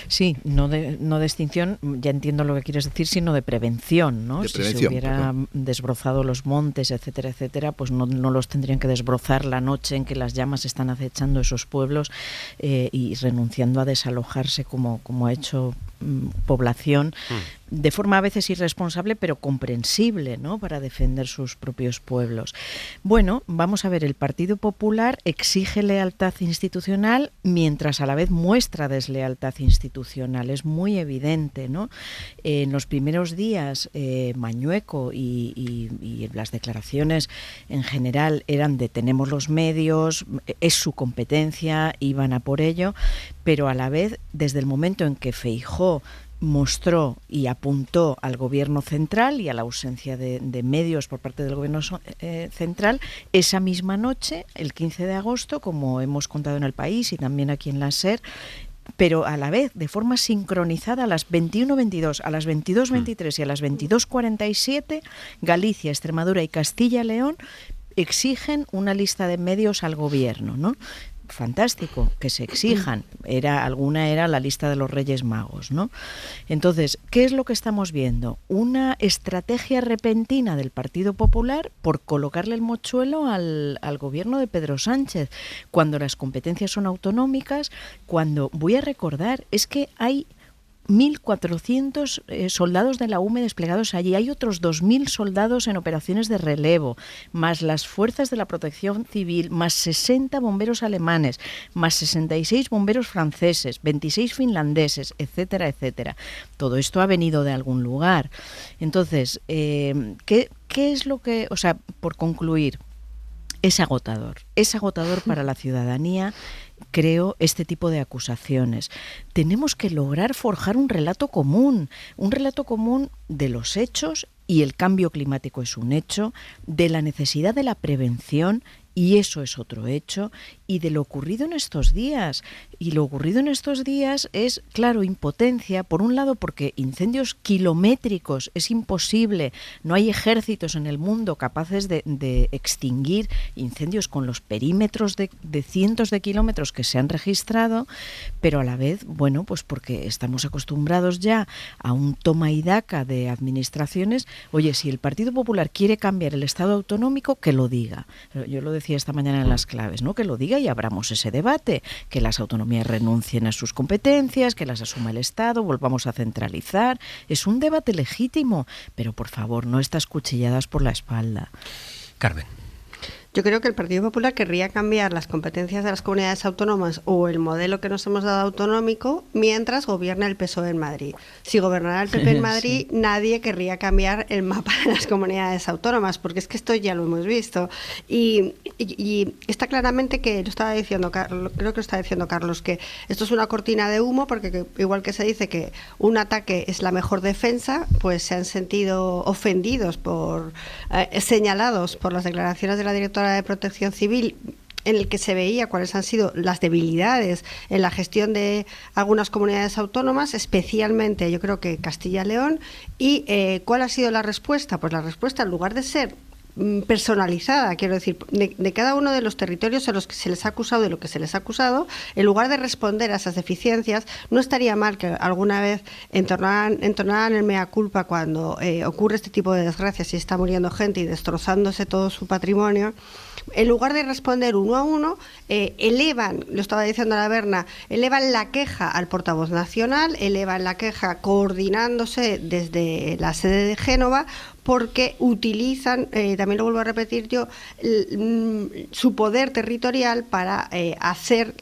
Sí, no de extinción, ya entiendo lo que quieres decir, sino de prevención, ¿no? Si se hubiera desbrozado los montes, etcétera, etcétera, pues no los tendrían que desbrozar la noche en que las llamas están acechando esos pueblos y renunciando a desalojarse como ha hecho población de forma a veces irresponsable pero comprensible, ¿no?, para defender sus propios pueblos. Bueno, vamos a ver, el Partido Popular exige lealtad institucional mientras a la vez muestra deslealtad institucional, es muy evidente, ¿no? En los primeros días Mañueco y las declaraciones en general eran de tenemos los medios, es su competencia, iban a por ello, pero a la vez desde el momento en que Feijóo mostró y apuntó al gobierno central y a la ausencia de medios por parte del gobierno central, esa misma noche, el 15 de agosto, como hemos contado en El País y también aquí en la SER, pero a la vez, de forma sincronizada, a las 21:22, a las 22:23 y a las 22:47, Galicia, Extremadura y Castilla y León exigen una lista de medios al gobierno, ¿no? Fantástico, que se exijan. Alguna era la lista de los Reyes Magos, ¿no? Entonces, ¿qué es lo que estamos viendo? Una estrategia repentina del Partido Popular por colocarle el mochuelo al gobierno de Pedro Sánchez, cuando las competencias son autonómicas, cuando, voy a recordar, es que hay 1.400 soldados de la UME desplegados allí. Hay otros 2.000 soldados en operaciones de relevo, más las fuerzas de la protección civil, más 60 bomberos alemanes, más 66 bomberos franceses, 26 finlandeses, etcétera, etcétera. Todo esto ha venido de algún lugar. Entonces, ¿qué es lo que...? O sea, por concluir, es agotador para la ciudadanía, creo, este tipo de acusaciones. Tenemos que lograr forjar un relato común de los hechos, y el cambio climático es un hecho, de la necesidad de la prevención, y eso es otro hecho, y de lo ocurrido en estos días. Y lo ocurrido en estos días es, claro, impotencia, por un lado porque incendios kilométricos es imposible, no hay ejércitos en el mundo capaces de extinguir incendios con los perímetros de cientos de kilómetros que se han registrado, pero a la vez, bueno, pues porque estamos acostumbrados ya a un toma y daca de administraciones. Oye, si el Partido Popular quiere cambiar el Estado autonómico, que lo diga. Yo lo decía esta mañana en Las Claves, ¿no? Que lo diga y abramos ese debate, que las autonomías renuncien a sus competencias, que las asuma el Estado, volvamos a centralizar. Es un debate legítimo, pero por favor, no estas cuchilladas por la espalda. Carmen. Yo creo que el Partido Popular querría cambiar las competencias de las comunidades autónomas o el modelo que nos hemos dado autonómico mientras gobierna el PSOE en Madrid. Si gobernara el PP en Madrid, sí, nadie querría cambiar el mapa de las comunidades autónomas, porque es que esto ya lo hemos visto. Y está claramente que, lo estaba diciendo, creo que lo está diciendo Carlos, que esto es una cortina de humo, porque igual que se dice que un ataque es la mejor defensa, pues se han sentido ofendidos, señalados por las declaraciones de la directora de Protección Civil, en el que se veía cuáles han sido las debilidades en la gestión de algunas comunidades autónomas, especialmente yo creo que Castilla y León. Y ¿cuál ha sido la respuesta? Pues la respuesta, en lugar de ser personalizada, quiero decir, de cada uno de los territorios a los que se les ha acusado, de lo que se les ha acusado, en lugar de responder a esas deficiencias, no estaría mal que alguna vez entonaran el mea culpa cuando ocurre este tipo de desgracias y está muriendo gente y destrozándose todo su patrimonio, En lugar de responder uno a uno, elevan, lo estaba diciendo la Berna, elevan la queja al portavoz nacional, elevan la queja coordinándose desde la sede de Génova, porque utilizan, también lo vuelvo a repetir yo, su poder territorial para hacer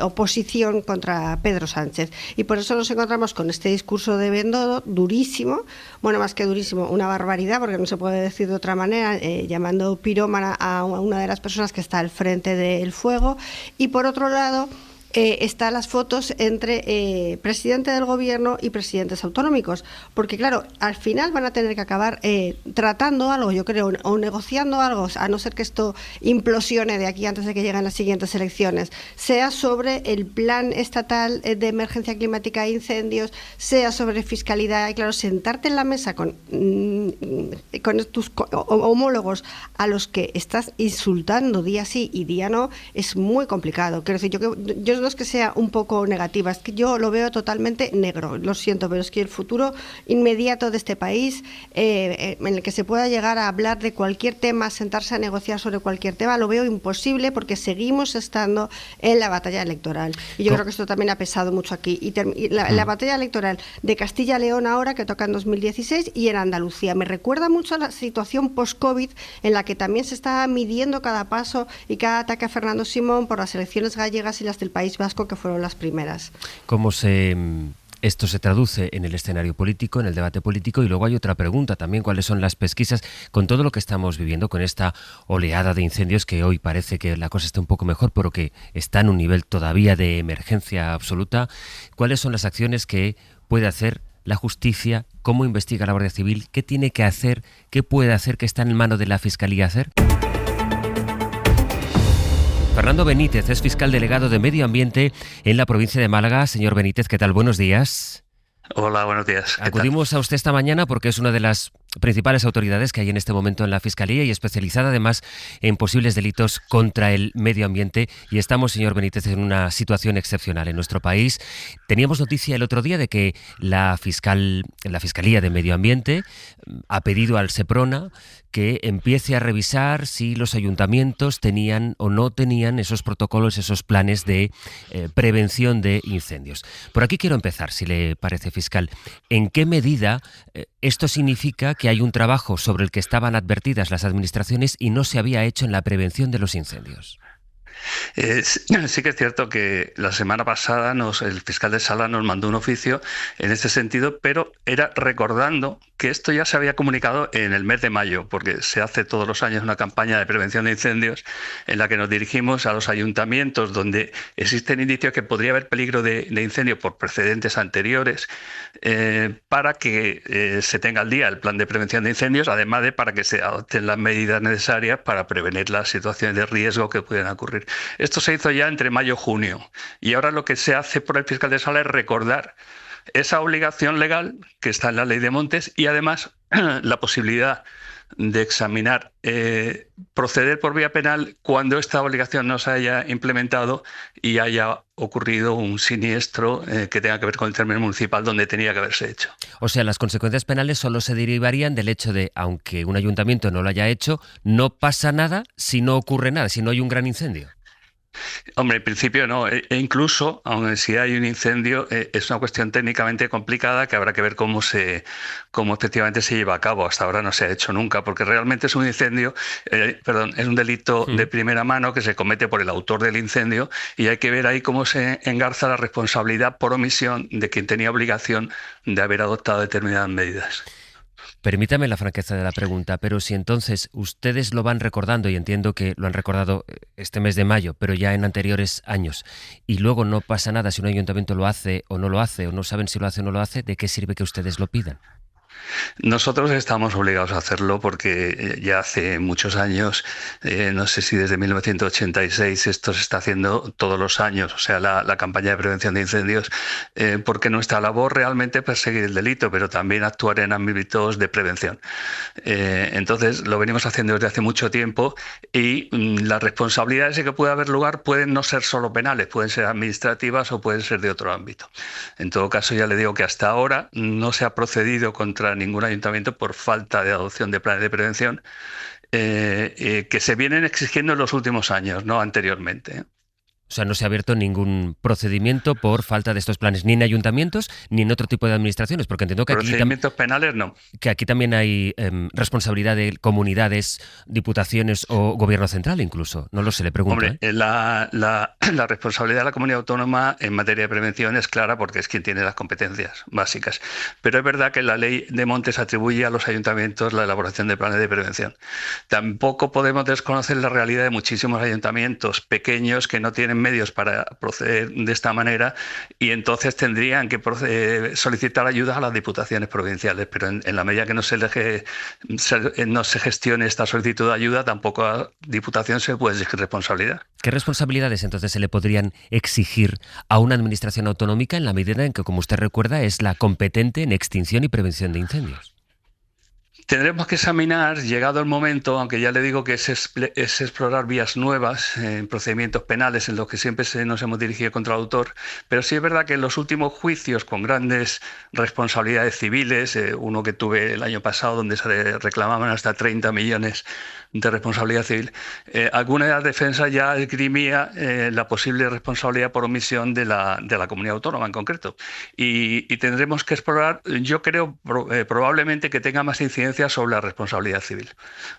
oposición contra Pedro Sánchez. Y por eso nos encontramos con este discurso de Bendodo, durísimo, bueno, más que durísimo, una barbaridad, porque no se puede decir de otra manera, llamando pirómana a una de las personas que está al frente del fuego. Y por otro lado, están las fotos entre presidente del gobierno y presidentes autonómicos, porque claro, al final van a tener que acabar tratando algo, yo creo, o negociando algo, a no ser que esto implosione de aquí antes de que lleguen las siguientes elecciones, sea sobre el plan estatal de emergencia climática e incendios, sea sobre fiscalidad, y claro, sentarte en la mesa con tus homólogos a los que estás insultando día sí y día no, es muy complicado. Quiero decir, yo no es que sea un poco negativa, es que yo lo veo totalmente negro, lo siento, pero es que el futuro inmediato de este país, en el que se pueda llegar a hablar de cualquier tema, sentarse a negociar sobre cualquier tema, lo veo imposible, porque seguimos estando en la batalla electoral. Y yo creo que esto también ha pesado mucho aquí. Y la batalla electoral de Castilla-León ahora, que toca en 2016, y en Andalucía. Me recuerda mucho a la situación post-COVID, en la que también se está midiendo cada paso y cada ataque a Fernando Simón por las elecciones gallegas y las del País Vasco, que fueron las primeras. ¿Cómo esto se traduce en el escenario político, en el debate político? Y luego hay otra pregunta también: ¿cuáles son las pesquisas con todo lo que estamos viviendo, con esta oleada de incendios, que hoy parece que la cosa está un poco mejor, pero que está en un nivel todavía de emergencia absoluta? ¿Cuáles son las acciones que puede hacer la justicia? ¿Cómo investiga la Guardia Civil? ¿Qué tiene que hacer? ¿Qué puede hacer? ¿Qué está en manos de la Fiscalía hacer? Fernando Benítez es fiscal delegado de Medio Ambiente en la provincia de Málaga. Señor Benítez, ¿qué tal? Buenos días. Hola, buenos días. Acudimos a usted esta mañana porque es una de las principales autoridades que hay en este momento en la Fiscalía y especializada además en posibles delitos contra el medio ambiente. Y estamos, señor Benítez, en una situación excepcional en nuestro país. Teníamos noticia el otro día de que la Fiscalía de Medio Ambiente ha pedido al Seprona que empiece a revisar si los ayuntamientos tenían o no tenían esos protocolos, esos planes de prevención de incendios. Por aquí quiero empezar, si le parece, fiscal. ¿En qué medida esto significa que hay un trabajo sobre el que estaban advertidas las administraciones y no se había hecho en la prevención de los incendios? Sí que es cierto que la semana pasada el fiscal de Sala nos mandó un oficio en este sentido, pero era recordando que esto ya se había comunicado en el mes de mayo, porque se hace todos los años una campaña de prevención de incendios en la que nos dirigimos a los ayuntamientos donde existen indicios que podría haber peligro de incendio por precedentes anteriores, para que se tenga al día el plan de prevención de incendios, además de para que se adopten las medidas necesarias para prevenir las situaciones de riesgo que pueden ocurrir. Esto se hizo ya entre mayo y junio, y ahora lo que se hace por el fiscal de Sala es recordar esa obligación legal que está en la ley de montes y además la posibilidad de examinar, proceder por vía penal cuando esta obligación no se haya implementado y haya ocurrido un siniestro que tenga que ver con el término municipal donde tenía que haberse hecho. O sea, las consecuencias penales solo se derivarían del hecho de, aunque un ayuntamiento no lo haya hecho, no pasa nada si no ocurre nada, si no hay un gran incendio. Hombre, en principio no, e incluso, aun si hay un incendio, es una cuestión técnicamente complicada que habrá que ver cómo efectivamente se lleva a cabo. Hasta ahora no se ha hecho nunca, porque realmente es un incendio, es un delito de primera mano que se comete por el autor del incendio, y hay que ver ahí cómo se engarza la responsabilidad por omisión de quien tenía obligación de haber adoptado determinadas medidas. Permítame la franqueza de la pregunta, pero si entonces ustedes lo van recordando, y entiendo que lo han recordado este mes de mayo, pero ya en anteriores años, y luego no pasa nada si un ayuntamiento lo hace, o no saben si lo hace o no lo hace, ¿de qué sirve que ustedes lo pidan? Nosotros estamos obligados a hacerlo porque ya hace muchos años, no sé si desde 1986, esto se está haciendo todos los años, o sea, la campaña de prevención de incendios, porque nuestra labor realmente es perseguir el delito, pero también actuar en ámbitos de prevención. Entonces, lo venimos haciendo desde hace mucho tiempo, y las responsabilidades que puede haber lugar pueden no ser solo penales, pueden ser administrativas o pueden ser de otro ámbito. En todo caso, ya le digo que hasta ahora no se ha procedido contra ningún ayuntamiento por falta de adopción de planes de prevención, que se vienen exigiendo en los últimos años, no anteriormente. O sea, no se ha abierto ningún procedimiento por falta de estos planes, ni en ayuntamientos, ni en otro tipo de administraciones, porque entiendo que procedimientos penales no. Que aquí también hay responsabilidad de comunidades, diputaciones o gobierno central incluso. No lo sé, le pregunto. Hombre, la responsabilidad de la comunidad autónoma en materia de prevención es clara porque es quien tiene las competencias básicas. Pero es verdad que la ley de montes atribuye a los ayuntamientos la elaboración de planes de prevención. Tampoco podemos desconocer la realidad de muchísimos ayuntamientos pequeños que no tienen medios para proceder de esta manera y entonces tendrían que solicitar ayudas a las diputaciones provinciales, pero en la medida que no se gestione esta solicitud de ayuda, tampoco a diputación se puede exigir responsabilidad. ¿Qué responsabilidades entonces se le podrían exigir a una administración autonómica en la medida en que, como usted recuerda, es la competente en extinción y prevención de incendios? Tendremos que examinar, llegado el momento, aunque ya le digo que es explorar vías nuevas en procedimientos penales en los que siempre nos hemos dirigido contra el autor, pero sí es verdad que en los últimos juicios con grandes responsabilidades civiles, uno que tuve el año pasado donde se reclamaban hasta 30 millones de responsabilidad civil, alguna de las defensas ya esgrimía la posible responsabilidad por omisión de la comunidad autónoma en concreto. Y tendremos que explorar, yo creo probablemente que tenga más incidencia sobre la responsabilidad civil,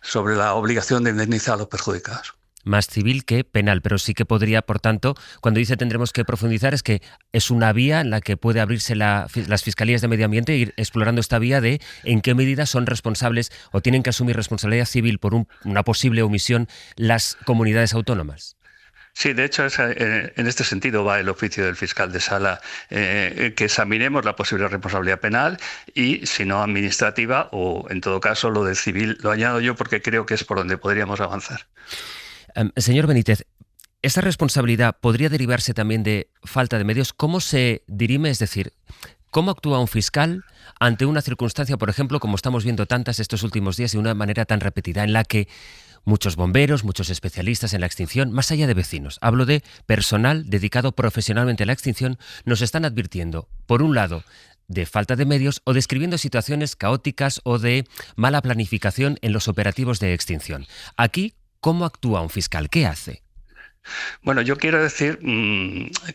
sobre la obligación de indemnizar a los perjudicados. Más civil que penal, pero sí que podría, por tanto, cuando dice tendremos que profundizar, es que es una vía en la que puede abrirse las fiscalías de medio ambiente e ir explorando esta vía de en qué medida son responsables o tienen que asumir responsabilidad civil por una posible omisión las comunidades autónomas. Sí, de hecho, en este sentido va el oficio del fiscal de sala, que examinemos la posible responsabilidad penal y, si no, administrativa o, en todo caso, lo de civil. Lo añado yo porque creo que es por donde podríamos avanzar. Señor Benítez, ¿esta responsabilidad podría derivarse también de falta de medios? ¿Cómo se dirime? Es decir, ¿cómo actúa un fiscal ante una circunstancia, por ejemplo, como estamos viendo tantas estos últimos días de una manera tan repetida, en la que muchos bomberos, muchos especialistas en la extinción, más allá de vecinos, hablo de personal dedicado profesionalmente a la extinción, nos están advirtiendo, por un lado, de falta de medios o describiendo situaciones caóticas o de mala planificación en los operativos de extinción? Aquí, ¿cómo actúa un fiscal? ¿Qué hace? Bueno, yo quiero decir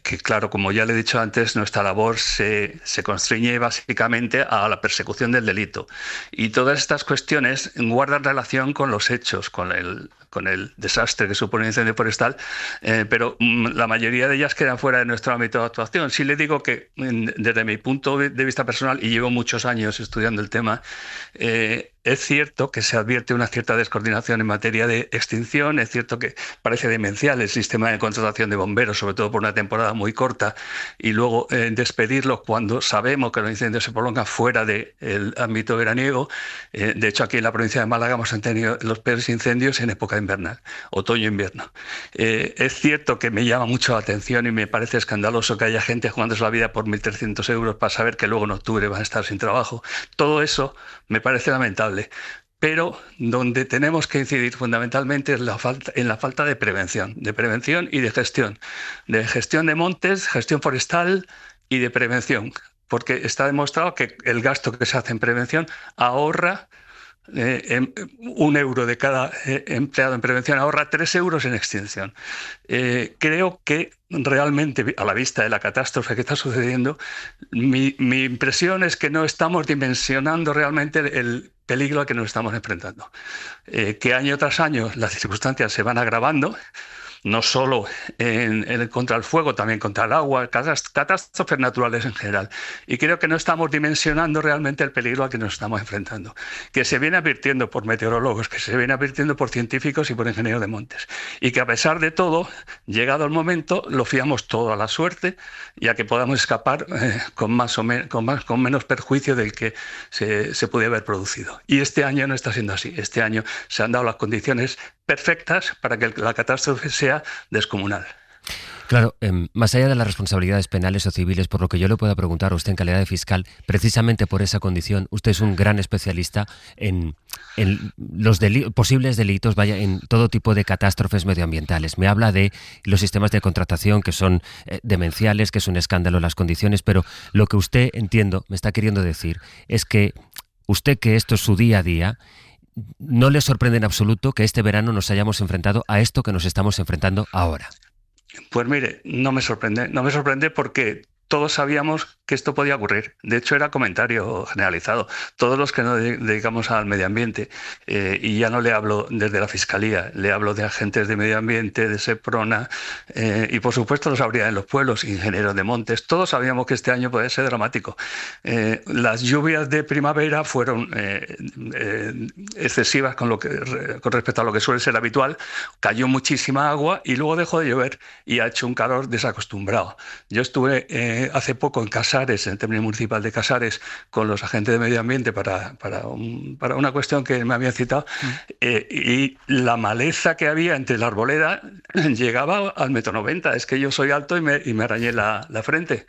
que, claro, como ya le he dicho antes, nuestra labor se constriñe básicamente a la persecución del delito. Y todas estas cuestiones guardan relación con los hechos, con el desastre que supone un incendio forestal, pero la mayoría de ellas quedan fuera de nuestro ámbito de actuación. Sí le digo que, desde mi punto de vista personal, y llevo muchos años estudiando el tema, es cierto que se advierte una cierta descoordinación en materia de extinción, es cierto que parece demencial el sistema de contratación de bomberos, sobre todo por una temporada muy corta, y luego despedirlos cuando sabemos que los incendios se prolongan fuera del ámbito veraniego. De hecho, aquí en la provincia de Málaga hemos tenido los peores incendios en época invernal, otoño-invierno. Es cierto que me llama mucho la atención y me parece escandaloso que haya gente jugándose la vida por 1.300 euros para saber que luego en octubre van a estar sin trabajo. Todo eso me parece lamentable. Pero donde tenemos que incidir fundamentalmente es en la falta de prevención y de gestión de montes, gestión forestal y de prevención, porque está demostrado que el gasto que se hace en prevención ahorra 1 euro de cada empleado en prevención, ahorra 3 euros en extinción. Creo que realmente, a la vista de la catástrofe que está sucediendo, mi impresión es que no estamos dimensionando realmente el peligro al que nos estamos enfrentando. Que año tras año las circunstancias se van agravando, no solo contra el fuego, también contra el agua, catástrofes naturales en general. Y creo que no estamos dimensionando realmente el peligro al que nos estamos enfrentando, que se viene advirtiendo por meteorólogos, que se viene advirtiendo por científicos y por ingenieros de montes. Y que a pesar de todo, llegado el momento, lo fiamos todo a la suerte, ya que podamos escapar con menos perjuicio del que se puede haber producido. Y este año no está siendo así. Este año se han dado las condiciones perfectas para que la catástrofe sea descomunal. Claro, más allá de las responsabilidades penales o civiles, por lo que yo le pueda preguntar a usted en calidad de fiscal, precisamente por esa condición, usted es un gran especialista en los posibles delitos, en todo tipo de catástrofes medioambientales. Me habla de los sistemas de contratación que son demenciales, que es un escándalo las condiciones, pero lo que usted, entiendo, me está queriendo decir es que usted, que esto es su día a día, no le sorprende en absoluto que este verano nos hayamos enfrentado a esto que nos estamos enfrentando ahora. Pues mire, no me sorprende porque todos sabíamos que esto podía ocurrir. De hecho, era comentario generalizado. Todos los que nos dedicamos al medio ambiente, y ya no le hablo desde la Fiscalía, le hablo de agentes de medio ambiente, de Seprona, y por supuesto los habría en los pueblos, ingenieros de montes. Todos sabíamos que este año podía ser dramático. Las lluvias de primavera fueron excesivas con respecto a lo que suele ser habitual. Cayó muchísima agua y luego dejó de llover y ha hecho un calor desacostumbrado. Yo estuve hace poco en Casares, en el término municipal de Casares, con los agentes de medio ambiente para una cuestión que me habían citado, y la maleza que había entre la arboleda llegaba al 1,90 m. Es que yo soy alto y me arañé la frente.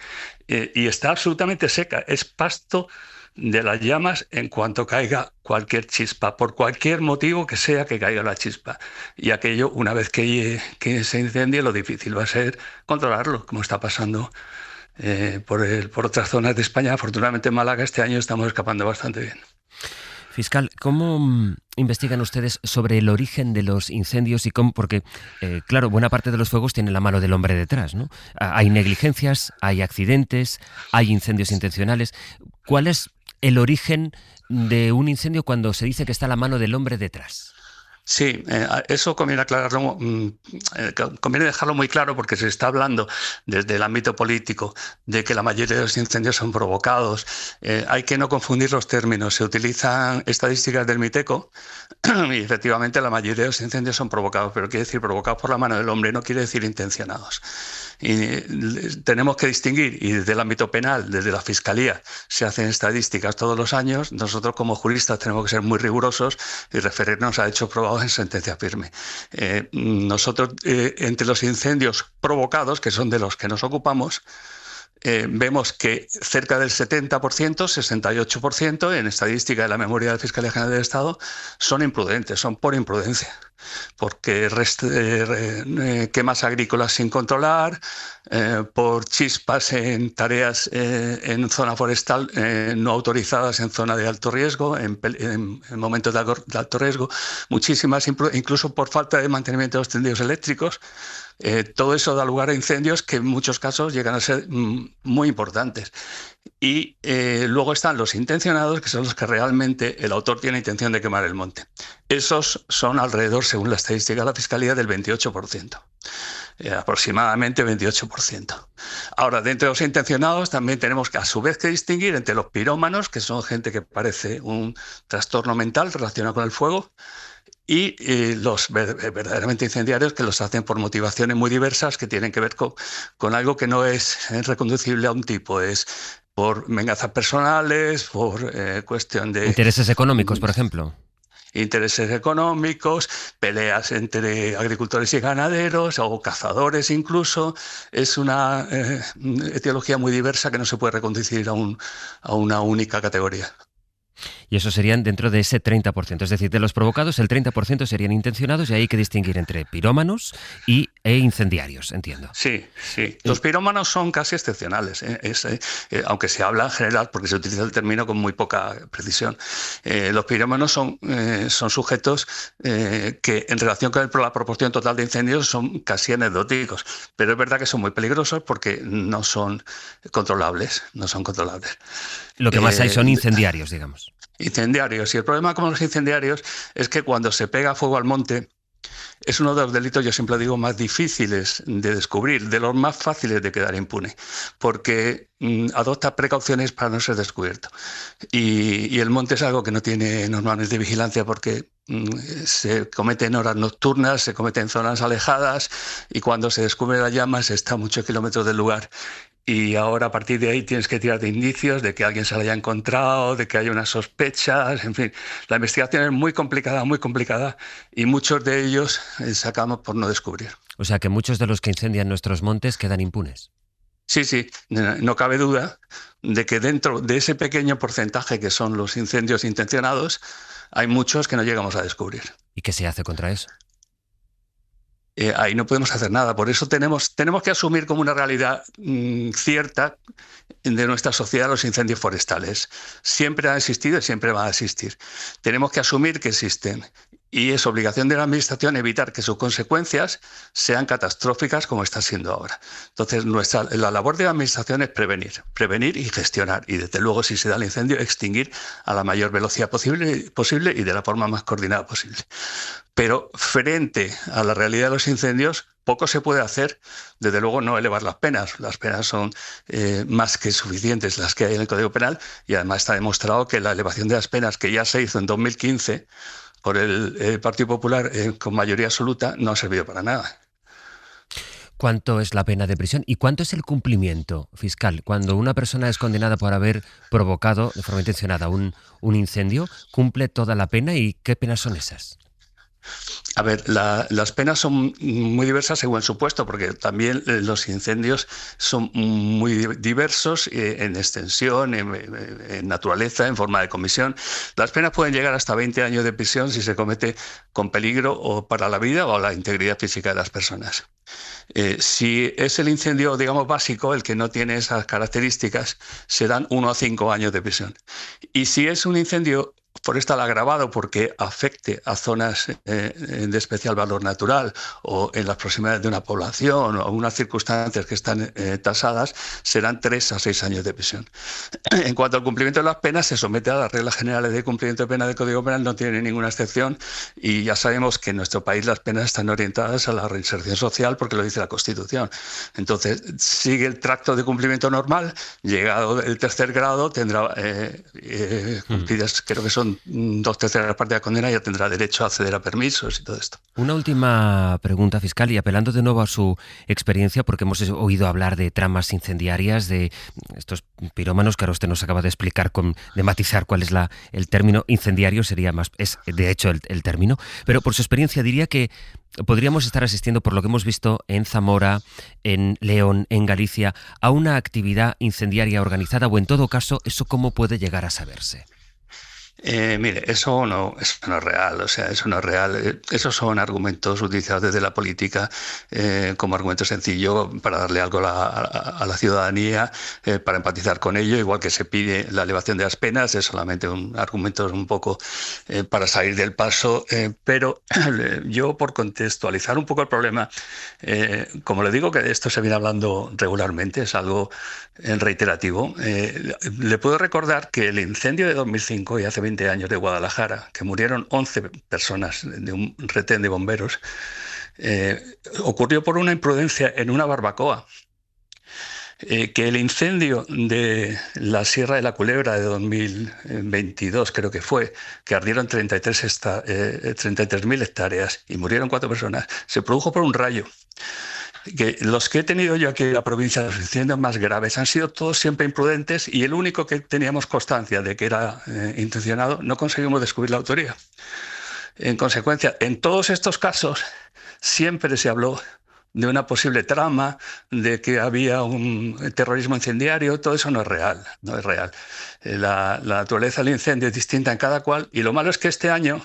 Y está absolutamente seca. Es pasto de las llamas en cuanto caiga cualquier chispa, por cualquier motivo que sea que caiga la chispa. Y aquello, una vez que se incendie, lo difícil va a ser controlarlo, como está pasando por otras zonas de España. Afortunadamente en Málaga este año estamos escapando bastante bien. Fiscal, ¿cómo investigan ustedes sobre el origen de los incendios y cómo? Porque, claro, buena parte de los fuegos tienen la mano del hombre detrás, ¿no? Hay negligencias, hay accidentes, hay incendios intencionales. ¿Cuál es el origen de un incendio cuando se dice que está la mano del hombre detrás? Sí, eso conviene aclararlo, conviene dejarlo muy claro, porque se está hablando desde el ámbito político de que la mayoría de los incendios son provocados. Hay que no confundir los términos. Se utilizan estadísticas del MITECO y efectivamente la mayoría de los incendios son provocados, pero quiere decir provocados por la mano del hombre, no quiere decir intencionados. Y tenemos que distinguir, y desde el ámbito penal, desde la Fiscalía, se hacen estadísticas todos los años. Nosotros como juristas tenemos que ser muy rigurosos y referirnos a hechos probados en sentencia firme. Nosotros, entre los incendios provocados, que son de los que nos ocupamos, vemos que cerca del 70%, 68% en estadística de la memoria de la Fiscalía General del Estado son imprudentes, son por imprudencia, porque quemas agrícolas sin controlar, por chispas en tareas en zona forestal no autorizadas en zona de alto riesgo, en momentos de alto riesgo, muchísimas, incluso por falta de mantenimiento de los tendidos eléctricos. Todo eso da lugar a incendios que en muchos casos llegan a ser muy importantes. Y luego están los intencionados, que son los que realmente el autor tiene intención de quemar el monte. Esos son alrededor, según la estadística de la Fiscalía, del 28%. Aproximadamente 28%. Ahora, dentro de los intencionados también tenemos que, a su vez, que distinguir entre los pirómanos, que son gente que padece un trastorno mental relacionado con el fuego, y los verdaderamente incendiarios, que los hacen por motivaciones muy diversas, que tienen que ver con algo que no es reconducible a un tipo, es por venganzas personales, por cuestión de... Intereses económicos, por ejemplo. Intereses económicos, peleas entre agricultores y ganaderos o cazadores incluso. Es una etiología muy diversa que no se puede reconducir a una única categoría. Y eso serían dentro de ese 30%. Es decir, de los provocados, el 30% serían intencionados, y hay que distinguir entre pirómanos e incendiarios, entiendo. Sí. Los pirómanos son casi excepcionales, aunque se habla en general, porque se utiliza el término con muy poca precisión. Los pirómanos son sujetos que, en relación con la proporción total de incendios, son casi anecdóticos. Pero es verdad que son muy peligrosos porque no son controlables. Lo que más hay son incendiarios, digamos. Incendiarios. Y el problema con los incendiarios es que cuando se pega fuego al monte, es uno de los delitos, yo siempre digo, más difíciles de descubrir, de los más fáciles de quedar impune, porque adopta precauciones para no ser descubierto. Y el monte es algo que no tiene normas de vigilancia, porque se comete en horas nocturnas, se comete en zonas alejadas, y cuando se descubre la llama se está a muchos kilómetros del lugar. Y ahora, a partir de ahí, tienes que tirar de indicios de que alguien se lo haya encontrado, de que haya unas sospechas, en fin. La investigación es muy complicada, y muchos de ellos sacamos por no descubrir. O sea que muchos de los que incendian nuestros montes quedan impunes. Sí, no cabe duda de que dentro de ese pequeño porcentaje que son los incendios intencionados, hay muchos que no llegamos a descubrir. ¿Y qué se hace contra eso? ahí no podemos hacer nada. Por eso tenemos que asumir como una realidad cierta de nuestra sociedad los incendios forestales. Siempre han existido y siempre van a existir. Tenemos que asumir que existen. Y es obligación de la Administración evitar que sus consecuencias sean catastróficas como está siendo ahora. Entonces, la labor de la Administración es prevenir y gestionar. Y desde luego, si se da el incendio, extinguir a la mayor velocidad posible y de la forma más coordinada posible. Pero frente a la realidad de los incendios, poco se puede hacer, desde luego no elevar las penas. Las penas son más que suficientes las que hay en el Código Penal, y además está demostrado que la elevación de las penas, que ya se hizo en 2015 por el Partido Popular con mayoría absoluta, no ha servido para nada. ¿Cuánto es la pena de prisión y cuánto es el cumplimiento fiscal? Cuando una persona es condenada por haber provocado de forma intencionada un incendio, ¿cumple toda la pena y qué penas son esas? A ver, las penas son muy diversas según el supuesto, porque también los incendios son muy diversos en extensión, en naturaleza, en forma de comisión. Las penas pueden llegar hasta 20 años de prisión si se comete con peligro o para la vida o la integridad física de las personas. Si es el incendio, digamos, básico, el que no tiene esas características, se dan 1 a 5 años de prisión. Y si es un incendio forestal agravado porque afecte a zonas de especial valor natural o en las proximidades de una población o unas circunstancias que están tasadas, serán 3 a 6 años de prisión. En cuanto al cumplimiento de las penas, se somete a las reglas generales de cumplimiento de pena del Código Penal, no tiene ninguna excepción, y ya sabemos que en nuestro país las penas están orientadas a la reinserción social porque lo dice la Constitución. Entonces, sigue el tracto de cumplimiento normal, llegado el tercer grado tendrá cumplidas, creo que son 2/3 partes de la condena, ya tendrá derecho a acceder a permisos y todo esto. Una última pregunta, fiscal, y apelando de nuevo a su experiencia, porque hemos oído hablar de tramas incendiarias, de estos pirómanos que ahora usted nos acaba de explicar, de matizar cuál es el término incendiario, es de hecho el término, pero por su experiencia diría que podríamos estar asistiendo, por lo que hemos visto en Zamora, en León, en Galicia, a una actividad incendiaria organizada, o en todo caso, ¿eso cómo puede llegar a saberse? Mire, eso no es real, o sea, eso no es real. Esos son argumentos utilizados desde la política como argumento sencillo para darle algo a la ciudadanía, para empatizar con ello, igual que se pide la elevación de las penas, es solamente un argumento un poco para salir del paso, pero yo, por contextualizar un poco el problema, como le digo que de esto se viene hablando regularmente, es algo reiterativo, le puedo recordar que el incendio de 2005 y hace 20 años de Guadalajara, que murieron 11 personas de un retén de bomberos, ocurrió por una imprudencia en una barbacoa. Que el incendio de la Sierra de la Culebra de 2022, creo que fue, que ardieron 33.000 hectáreas y murieron 4 personas, se produjo por un rayo. Que los que he tenido yo aquí en la provincia, los incendios más graves, han sido todos siempre imprudentes, y el único que teníamos constancia de que era intencionado, no conseguimos descubrir la autoría. En consecuencia, en todos estos casos siempre se habló de una posible trama, de que había un terrorismo incendiario. Todo eso no es real, no es real. La naturaleza del incendio es distinta en cada cual, y lo malo es que este año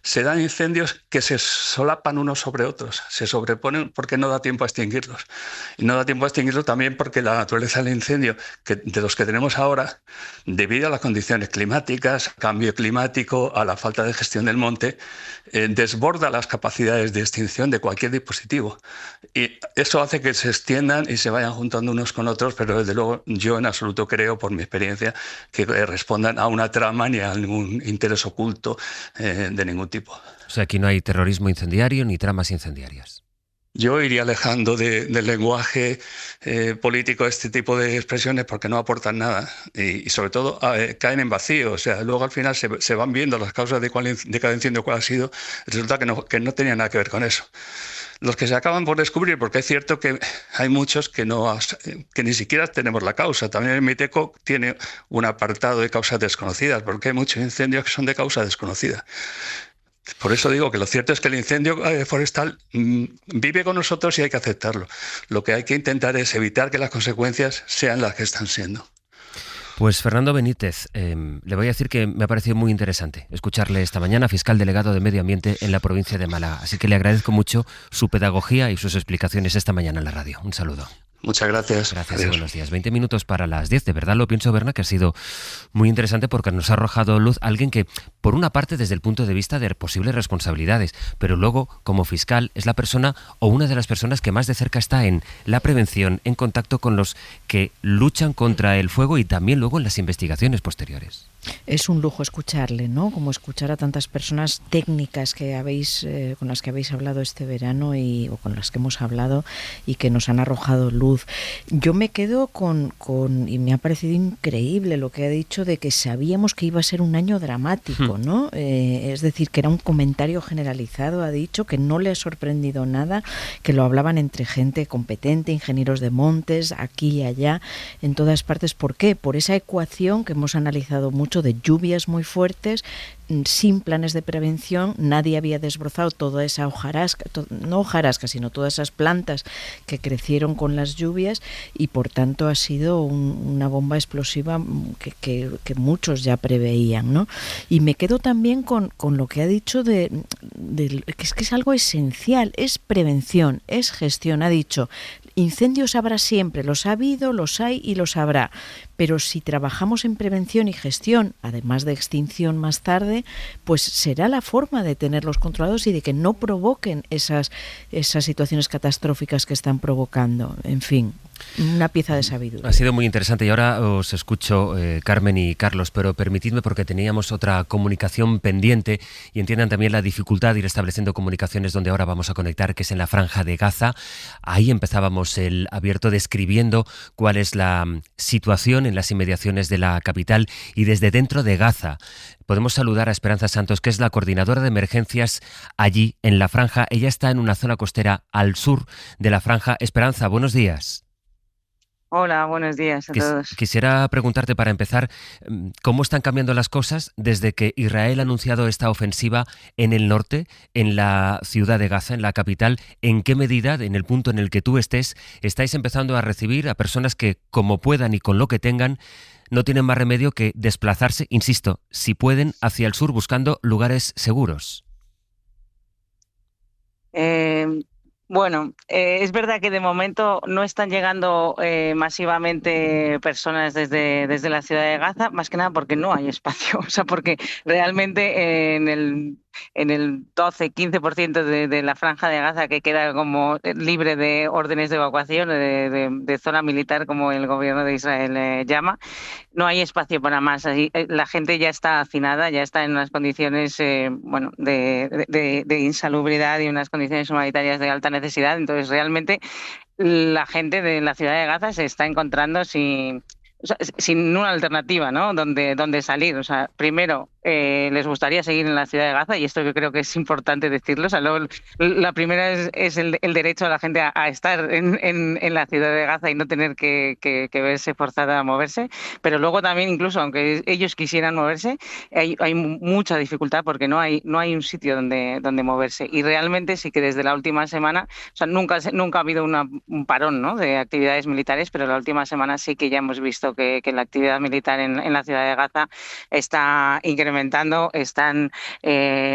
se dan incendios que se solapan unos sobre otros, se sobreponen porque no da tiempo a extinguirlos. Y no da tiempo a extinguirlos también porque la naturaleza del incendio, de los que tenemos ahora, debido a las condiciones climáticas, cambio climático, a la falta de gestión del monte, desborda las capacidades de extinción de cualquier dispositivo. Y eso hace que se extiendan y se vayan juntando unos con otros, pero desde luego yo en absoluto creo, por mi experiencia, que respondan a una trama ni a ningún interés oculto de ningún tipo. O sea, aquí no hay terrorismo incendiario ni tramas incendiarias. Yo iría alejando del lenguaje político este tipo de expresiones porque no aportan nada y sobre todo caen en vacío. O sea, luego al final se van viendo las causas de cada incendio cuál ha sido. Resulta que no tenía nada que ver con eso. Los que se acaban por descubrir, porque es cierto que hay muchos que ni siquiera tenemos la causa. También el MITECO tiene un apartado de causas desconocidas, porque hay muchos incendios que son de causa desconocida. Por eso digo que lo cierto es que el incendio forestal vive con nosotros y hay que aceptarlo. Lo que hay que intentar es evitar que las consecuencias sean las que están siendo. Pues Fernando Benítez, le voy a decir que me ha parecido muy interesante escucharle esta mañana, fiscal delegado de Medio Ambiente en la provincia de Málaga. Así que le agradezco mucho su pedagogía y sus explicaciones esta mañana en la radio. Un saludo. Muchas gracias. Gracias y buenos días. 20 minutos para las 10. De verdad lo pienso, Berna, que ha sido muy interesante porque nos ha arrojado luz alguien que, por una parte, desde el punto de vista de posibles responsabilidades, pero luego, como fiscal, es la persona o una de las personas que más de cerca está en la prevención, en contacto con los que luchan contra el fuego y también luego en las investigaciones posteriores. Es un lujo escucharle, ¿no? Como escuchar a tantas personas técnicas que con las que habéis hablado este verano o con las que hemos hablado y que nos han arrojado luz. Yo me quedo y me ha parecido increíble lo que ha dicho de que sabíamos que iba a ser un año dramático, ¿no? Es decir, que era un comentario generalizado, ha dicho, que no le ha sorprendido nada, que lo hablaban entre gente competente, ingenieros de montes, aquí y allá, en todas partes. ¿Por qué? Por esa ecuación que hemos analizado mucho de lluvias muy fuertes, sin planes de prevención. Nadie había desbrozado toda esa hojarasca, no hojarasca, sino todas esas plantas que crecieron con las lluvias, y por tanto ha sido una bomba explosiva que muchos ya preveían, ¿no? Y me quedo también con lo que ha dicho que es algo esencial, es prevención, es gestión. Ha dicho, incendios habrá siempre, los ha habido, los hay y los habrá, pero si trabajamos en prevención y gestión, además de extinción más tarde, pues será la forma de tenerlos controlados y de que no provoquen esas situaciones catastróficas que están provocando. En fin, una pieza de sabiduría. Ha sido muy interesante y ahora os escucho, Carmen y Carlos, pero permitidme, porque teníamos otra comunicación pendiente y entiendan también la dificultad de ir estableciendo comunicaciones donde ahora vamos a conectar, que es en la Franja de Gaza. Ahí empezábamos el abierto describiendo cuál es la situación en las inmediaciones de la capital y desde dentro de Gaza. Podemos saludar a Esperanza Santos, que es la coordinadora de emergencias allí en la Franja. Ella está en una zona costera al sur de la Franja. Esperanza, buenos días. Hola, buenos días a todos. Quisiera preguntarte para empezar, ¿cómo están cambiando las cosas desde que Israel ha anunciado esta ofensiva en el norte, en la ciudad de Gaza, en la capital? ¿En qué medida, en el punto en el que tú estés, estáis empezando a recibir a personas que, como puedan y con lo que tengan, no tienen más remedio que desplazarse, insisto, si pueden, hacia el sur buscando lugares seguros? Bueno, es verdad que de momento no están llegando masivamente personas desde la ciudad de Gaza, más que nada porque no hay espacio, o sea, porque realmente en el 12-15% de la Franja de Gaza, que queda como libre de órdenes de evacuación, de zona militar, como el gobierno de Israel llama, no hay espacio para más. Así, la gente ya está hacinada, ya está en unas condiciones de insalubridad y unas condiciones humanitarias de alta necesidad. Entonces, realmente, la gente de la ciudad de Gaza se está encontrando sin una alternativa, ¿no? Donde salir. O sea, primero, les gustaría seguir en la ciudad de Gaza, y esto yo creo que es importante decirlo. O sea, luego, la primera es el derecho a la gente a estar en la ciudad de Gaza y no tener que verse forzada a moverse. Pero luego también, incluso aunque ellos quisieran moverse, hay mucha dificultad porque no hay un sitio donde moverse. Y realmente sí que desde la última semana, o sea, nunca ha habido un parón, ¿no?, de actividades militares, pero la última semana sí que ya hemos visto que la actividad militar en la ciudad de Gaza está incrementando, están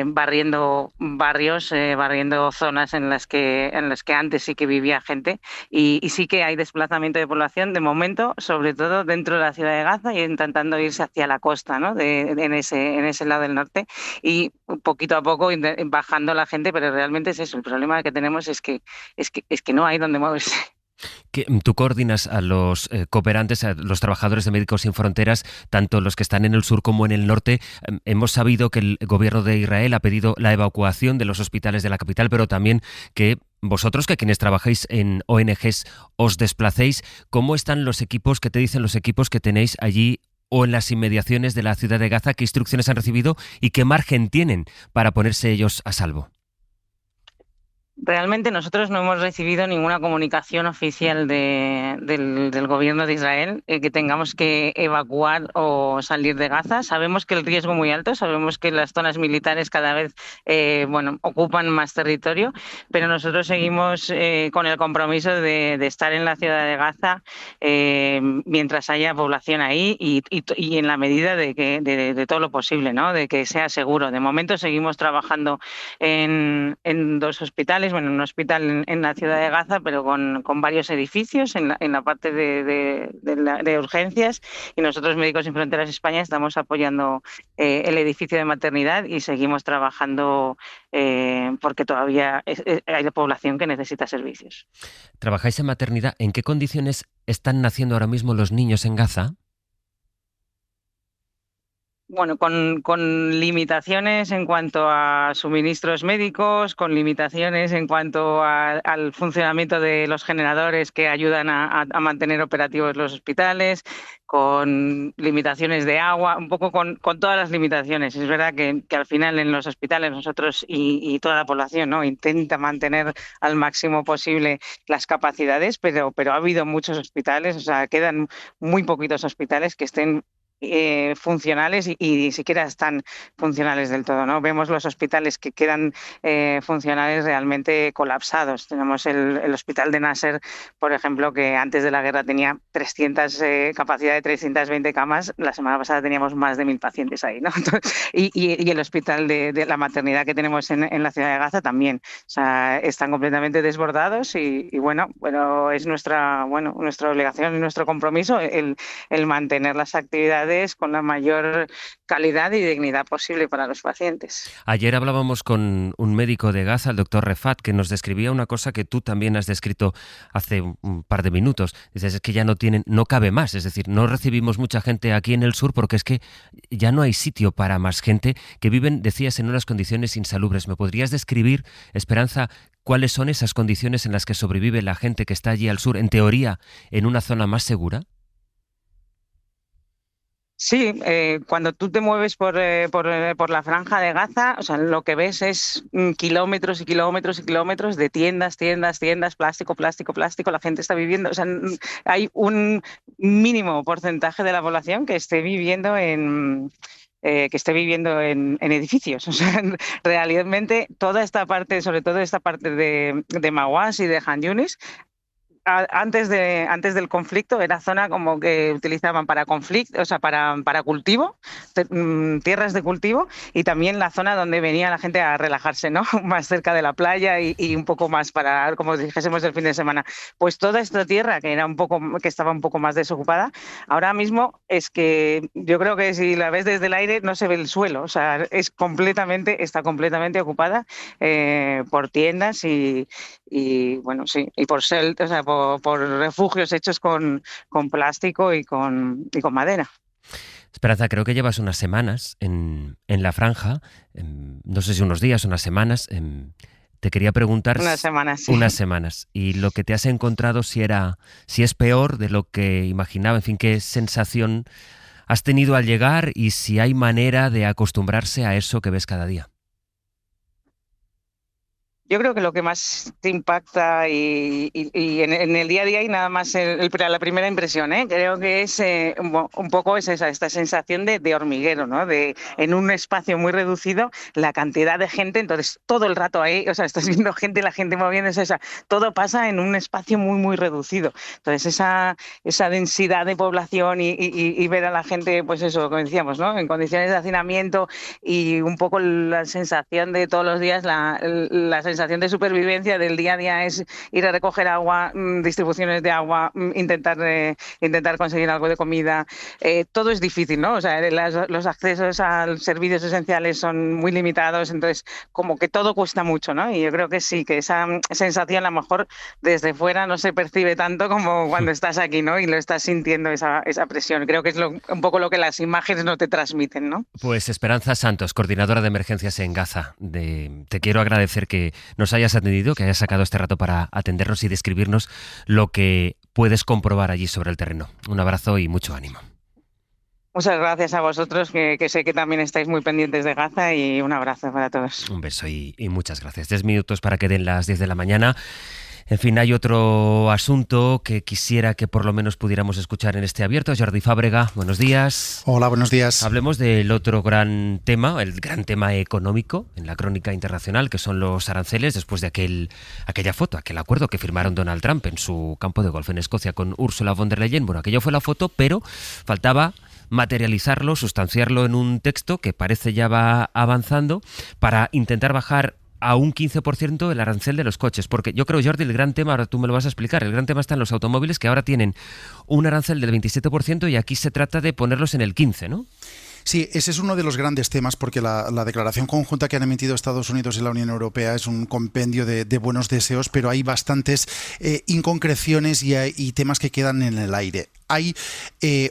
barriendo barrios, barriendo zonas en las que antes sí que vivía gente, y sí que hay desplazamiento de población de momento, sobre todo dentro de la ciudad de Gaza, y intentando irse hacia la costa, ¿no?, en ese lado del norte, y poquito a poco bajando la gente, pero realmente es eso. El problema que tenemos es que no hay donde moverse. Tú coordinas a los cooperantes, a los trabajadores de Médicos Sin Fronteras, tanto los que están en el sur como en el norte. Hemos sabido que el gobierno de Israel ha pedido la evacuación de los hospitales de la capital, pero también que vosotros, que quienes trabajáis en ONGs, os desplacéis. ¿Cómo están los equipos? ¿Qué te dicen los equipos que tenéis allí o en las inmediaciones de la ciudad de Gaza? ¿Qué instrucciones han recibido y qué margen tienen para ponerse ellos a salvo? Realmente nosotros no hemos recibido ninguna comunicación oficial del gobierno de Israel que tengamos que evacuar o permitido salir de Gaza. Sabemos que el riesgo es muy alto, sabemos que las zonas militares cada vez ocupan más territorio, pero nosotros seguimos con el compromiso de estar en la ciudad de Gaza mientras haya población ahí y en la medida de todo lo posible, ¿no? De que sea seguro. De momento seguimos trabajando en 2 hospitales, en un hospital en la ciudad de Gaza, pero con varios edificios en la parte de urgencias, y nosotros Médicos Sin Fronteras España estamos apoyando el edificio de maternidad y seguimos trabajando porque todavía hay población que necesita servicios. ¿Trabajáis en maternidad? ¿En qué condiciones están naciendo ahora mismo los niños en Gaza? Bueno, con limitaciones en cuanto a suministros médicos, con limitaciones en cuanto al funcionamiento de los generadores que ayudan a mantener operativos los hospitales, con limitaciones de agua, un poco con todas las limitaciones. Es verdad que al final en los hospitales nosotros y toda la población, ¿no?, intenta mantener al máximo posible las capacidades, pero ha habido muchos hospitales, o sea, quedan muy poquitos hospitales que estén funcionales y ni siquiera están funcionales del todo, ¿no? Vemos los hospitales que quedan funcionales realmente colapsados. Tenemos el hospital de Nasser, por ejemplo, que antes de la guerra tenía capacidad de 320 camas. La semana pasada teníamos más de 1.000 pacientes ahí, ¿no? y el hospital de la maternidad que tenemos en la ciudad de Gaza también. O sea, están completamente desbordados y bueno, es nuestra obligación y nuestro compromiso el mantener las actividades con la mayor calidad y dignidad posible para los pacientes. Ayer hablábamos con un médico de Gaza, el doctor Refat, que nos describía una cosa que tú también has descrito hace un par de minutos. Dices, es que ya no cabe más, es decir, no recibimos mucha gente aquí en el sur porque es que ya no hay sitio para más gente que viven, decías, en unas condiciones insalubres. ¿Me podrías describir, Esperanza, cuáles son esas condiciones en las que sobrevive la gente que está allí al sur, en teoría, en una zona más segura? Sí, cuando tú te mueves por la franja de Gaza, o sea, lo que ves es kilómetros y kilómetros y kilómetros de tiendas, plástico, la gente está viviendo, o sea, hay un mínimo porcentaje de la población que esté viviendo en edificios. O sea, realmente toda esta parte, sobre todo esta parte de Mawas y de Han Yunis, antes del conflicto era zona como que utilizaban para conflicto, o sea, para cultivo, tierras de cultivo, y también la zona donde venía la gente a relajarse, ¿no? Más cerca de la playa y un poco más para, como dijésemos, el fin de semana. Pues toda esta tierra que estaba un poco más desocupada, ahora mismo es que yo creo que si la ves desde el aire no se ve el suelo, o sea, está completamente ocupada por tiendas y bueno, sí, y por por refugios hechos con plástico y con madera. Esperanza, creo que llevas unas semanas en la franja, no sé si unos días, unas semanas. Te quería preguntar... Unas semanas, sí. Unas semanas. Y lo que te has encontrado, si es peor de lo que imaginaba, en fin, qué sensación has tenido al llegar y si hay manera de acostumbrarse a eso que ves cada día. Yo creo que lo que más te impacta y en el día a día y nada más la primera impresión, creo que es un poco esta sensación de hormiguero, ¿no? En un espacio muy reducido, la cantidad de gente, entonces todo el rato ahí, o sea, estás viendo la gente moviéndose, todo pasa en un espacio muy, muy reducido. Entonces esa densidad de población y ver a la gente, pues eso, como decíamos, ¿no?, en condiciones de hacinamiento y un poco la sensación de todos los días, la sensación de supervivencia del día a día es ir a recoger agua, distribuciones de agua, intentar conseguir algo de comida. Todo es difícil, ¿no? O sea, los accesos a servicios esenciales son muy limitados, entonces como que todo cuesta mucho, ¿no? Y yo creo que sí, que esa sensación a lo mejor desde fuera no se percibe tanto como cuando estás aquí, ¿no? Y lo estás sintiendo esa presión. Creo que es un poco lo que las imágenes no te transmiten, ¿no? Pues Esperanza Santos, coordinadora de emergencias en Gaza. Te quiero agradecer que nos hayas atendido, que hayas sacado este rato para atendernos y describirnos lo que puedes comprobar allí sobre el terreno. Un abrazo y mucho ánimo. Muchas gracias a vosotros, que sé que también estáis muy pendientes de Gaza, y un abrazo para todos. Un beso y muchas gracias. 10 minutos para que den las 10 de la mañana. En fin, hay otro asunto que quisiera que por lo menos pudiéramos escuchar en este abierto. Jordi Fábrega, buenos días. Hola, buenos días. Hablemos del otro gran tema, el gran tema económico en la crónica internacional, que son los aranceles, después de aquella foto, aquel acuerdo que firmaron Donald Trump en su campo de golf en Escocia con Ursula von der Leyen. Bueno, aquello fue la foto, pero faltaba materializarlo, sustanciarlo en un texto que parece ya va avanzando para intentar bajar a un 15% el arancel de los coches, porque yo creo, Jordi, el gran tema, ahora tú me lo vas a explicar, el gran tema está en los automóviles, que ahora tienen un arancel del 27% y aquí se trata de ponerlos en el 15%, ¿no? Sí, ese es uno de los grandes temas, porque la declaración conjunta que han emitido Estados Unidos y la Unión Europea es un compendio de buenos deseos, pero hay bastantes inconcreciones y temas que quedan en el aire. Hay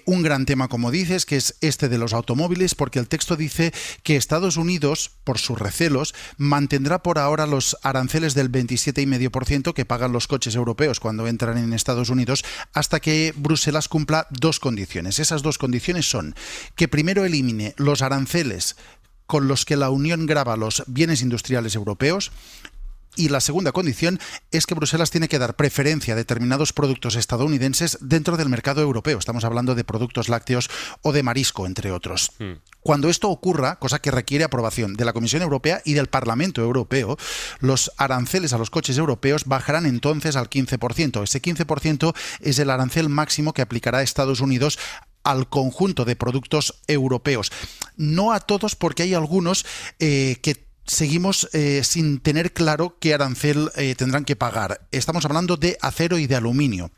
un gran tema, como dices, que es este de los automóviles, porque el texto dice que Estados Unidos, por sus recelos, mantendrá por ahora los aranceles del 27,5% que pagan los coches europeos cuando entran en Estados Unidos, hasta que Bruselas cumpla dos condiciones. Esas dos condiciones son que primero elimine los aranceles con los que la Unión grava los bienes industriales europeos, y la segunda condición es que Bruselas tiene que dar preferencia a determinados productos estadounidenses dentro del mercado europeo. Estamos hablando de productos lácteos o de marisco, entre otros. Cuando esto ocurra, cosa que requiere aprobación de la Comisión Europea y del Parlamento Europeo, los aranceles a los coches europeos bajarán entonces al 15%. Ese 15% es el arancel máximo que aplicará Estados Unidos al conjunto de productos europeos. No a todos, porque hay algunos que seguimos sin tener claro qué arancel tendrán que pagar. Estamos hablando de acero y de aluminio.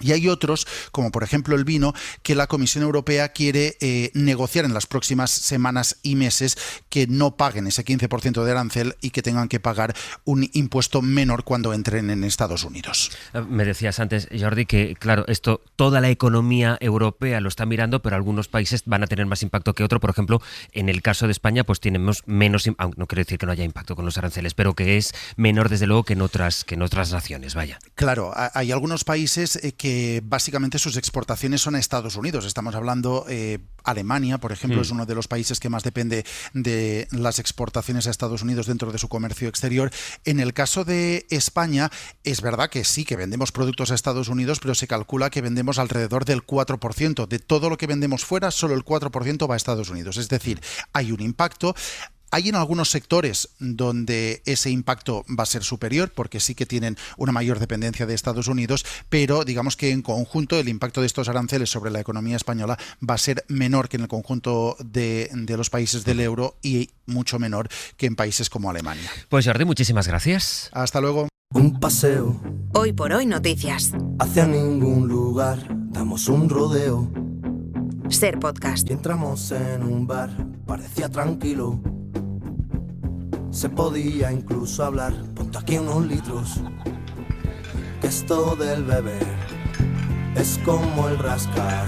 Y hay otros, como por ejemplo el vino, que la Comisión Europea quiere negociar en las próximas semanas y meses, que no paguen ese 15% de arancel y que tengan que pagar un impuesto menor cuando entren en Estados Unidos. Me decías antes, Jordi, que claro, esto toda la economía europea lo está mirando, pero algunos países van a tener más impacto que otro. Por ejemplo, en el caso de España, pues tenemos menos, no quiero decir que no haya impacto con los aranceles, pero que es menor desde luego que en otras naciones, vaya. Claro, hay algunos países que básicamente sus exportaciones son a Estados Unidos. Estamos hablando, Alemania, por ejemplo, es uno de los países que más depende de las exportaciones a Estados Unidos dentro de su comercio exterior. En el caso de España, es verdad que sí, que vendemos productos a Estados Unidos, pero se calcula que vendemos alrededor del 4%. De todo lo que vendemos fuera, solo el 4% va a Estados Unidos. Es decir, hay un impacto. Hay en algunos sectores donde ese impacto va a ser superior, porque sí que tienen una mayor dependencia de Estados Unidos, pero digamos que en conjunto el impacto de estos aranceles sobre la economía española va a ser menor que en el conjunto de los países del euro y mucho menor que en países como Alemania. Pues Jordi, muchísimas gracias. Hasta luego. Un paseo. Hoy por hoy noticias. Hacia ningún lugar, damos un rodeo. Ser Podcast. Y entramos en un bar, parecía tranquilo. Se podía incluso hablar, ponte aquí unos litros. Que esto del beber es como el rascar.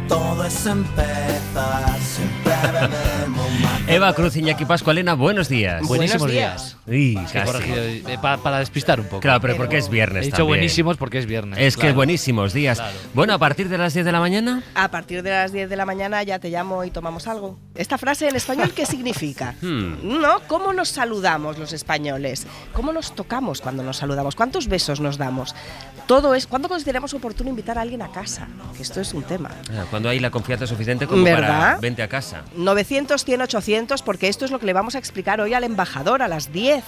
Todo es empezar, siempre bebemos más. Eva Cruz, Iñaki Pascualena, buenos días. Buenísimos días. Uy, es que he corregido, para despistar un poco. Claro, pero porque es viernes. He dicho también. Buenísimos porque es viernes. Es que buenísimos días. Claro. Bueno, a partir de las 10 de la mañana. A partir de las 10 de la mañana ya te llamo y tomamos algo. ¿Esta frase en español qué significa? ¿No? ¿Cómo nos saludamos los españoles? ¿Cómo nos tocamos cuando nos saludamos? ¿Cuántos besos nos damos? Todo es, ¿cuándo consideramos oportuno invitar a alguien a casa? Que esto es un tema. Cuando hay la confianza suficiente como ¿verdad? Para vente a casa. 900, 100, 800, porque esto es lo que le vamos a explicar hoy al embajador a las 10.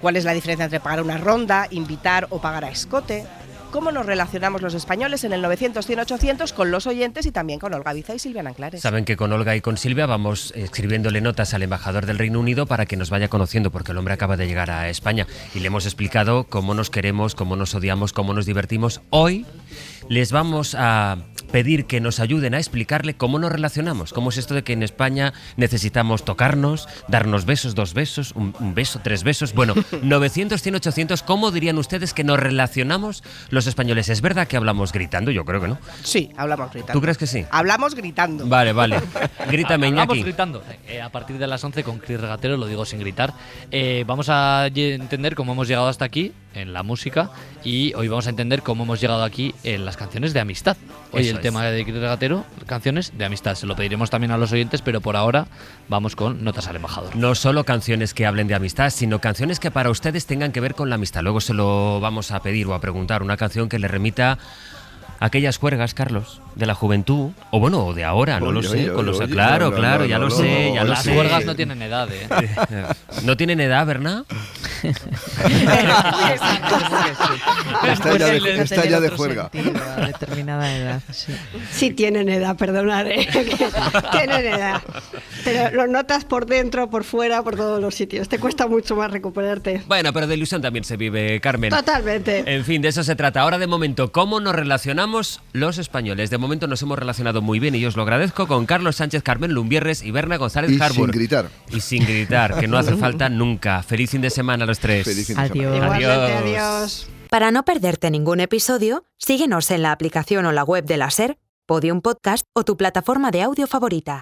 ¿Cuál es la diferencia entre pagar una ronda, invitar o pagar a escote? ¿Cómo nos relacionamos los españoles en el 900, 100, 800 con los oyentes y también con Olga Biza y Silvia Nanclares? Saben que con Olga y con Silvia vamos escribiéndole notas al embajador del Reino Unido para que nos vaya conociendo, porque el hombre acaba de llegar a España y le hemos explicado cómo nos queremos, cómo nos odiamos, cómo nos divertimos. Hoy les vamos a pedir que nos ayuden a explicarle cómo nos relacionamos, cómo es esto de que en España necesitamos tocarnos, darnos besos, 2 besos, un beso, 3 besos. Bueno, 900, 100, 800, ¿cómo dirían ustedes que nos relacionamos los españoles? ¿Es verdad que hablamos gritando? Yo creo que no. Sí, hablamos gritando. ¿Tú crees que sí? Hablamos gritando. Vale. Grítame, Iñaki. Hablamos gritando. A partir de las 11 con Cris Regatero, lo digo sin gritar. Vamos a entender cómo hemos llegado hasta aquí en la música, y hoy vamos a entender cómo hemos llegado aquí en las canciones de amistad. Hoy Eso el es. tema de Regatero, canciones de amistad. Se lo pediremos también a los oyentes, pero por ahora vamos con Notas al Embajador. No solo canciones que hablen de amistad, sino canciones que para ustedes tengan que ver con la amistad. Luego se lo vamos a pedir o a preguntar, una canción que le remita a aquellas juergas, Carlos, de la juventud, o bueno, o de ahora, no lo sé. Claro, ya lo sé. Las juergas no tienen edad, ¿eh? ¿No tienen edad, Berna? Está ya de juerga. A determinada edad, sí. Sí tienen edad, perdonad, tienen edad. Pero lo notas por dentro, por fuera, por todos los sitios. Te cuesta mucho más recuperarte. Bueno, pero de ilusión también se vive, Carmen. Totalmente. En fin, de eso se trata. Ahora, de momento, ¿cómo nos relacionamos los españoles? De momento nos hemos relacionado muy bien y yo os lo agradezco con Carlos Sánchez, Carmen Lumbierres y Berna González Y Harbour. sin gritar, que no hace falta nunca. Feliz fin de semana a los tres. Feliz fin de Adiós. semana. Igualmente, adiós. Para no perderte ningún episodio, síguenos en la aplicación o la web de la SER, Podium Podcast o tu plataforma de audio favorita.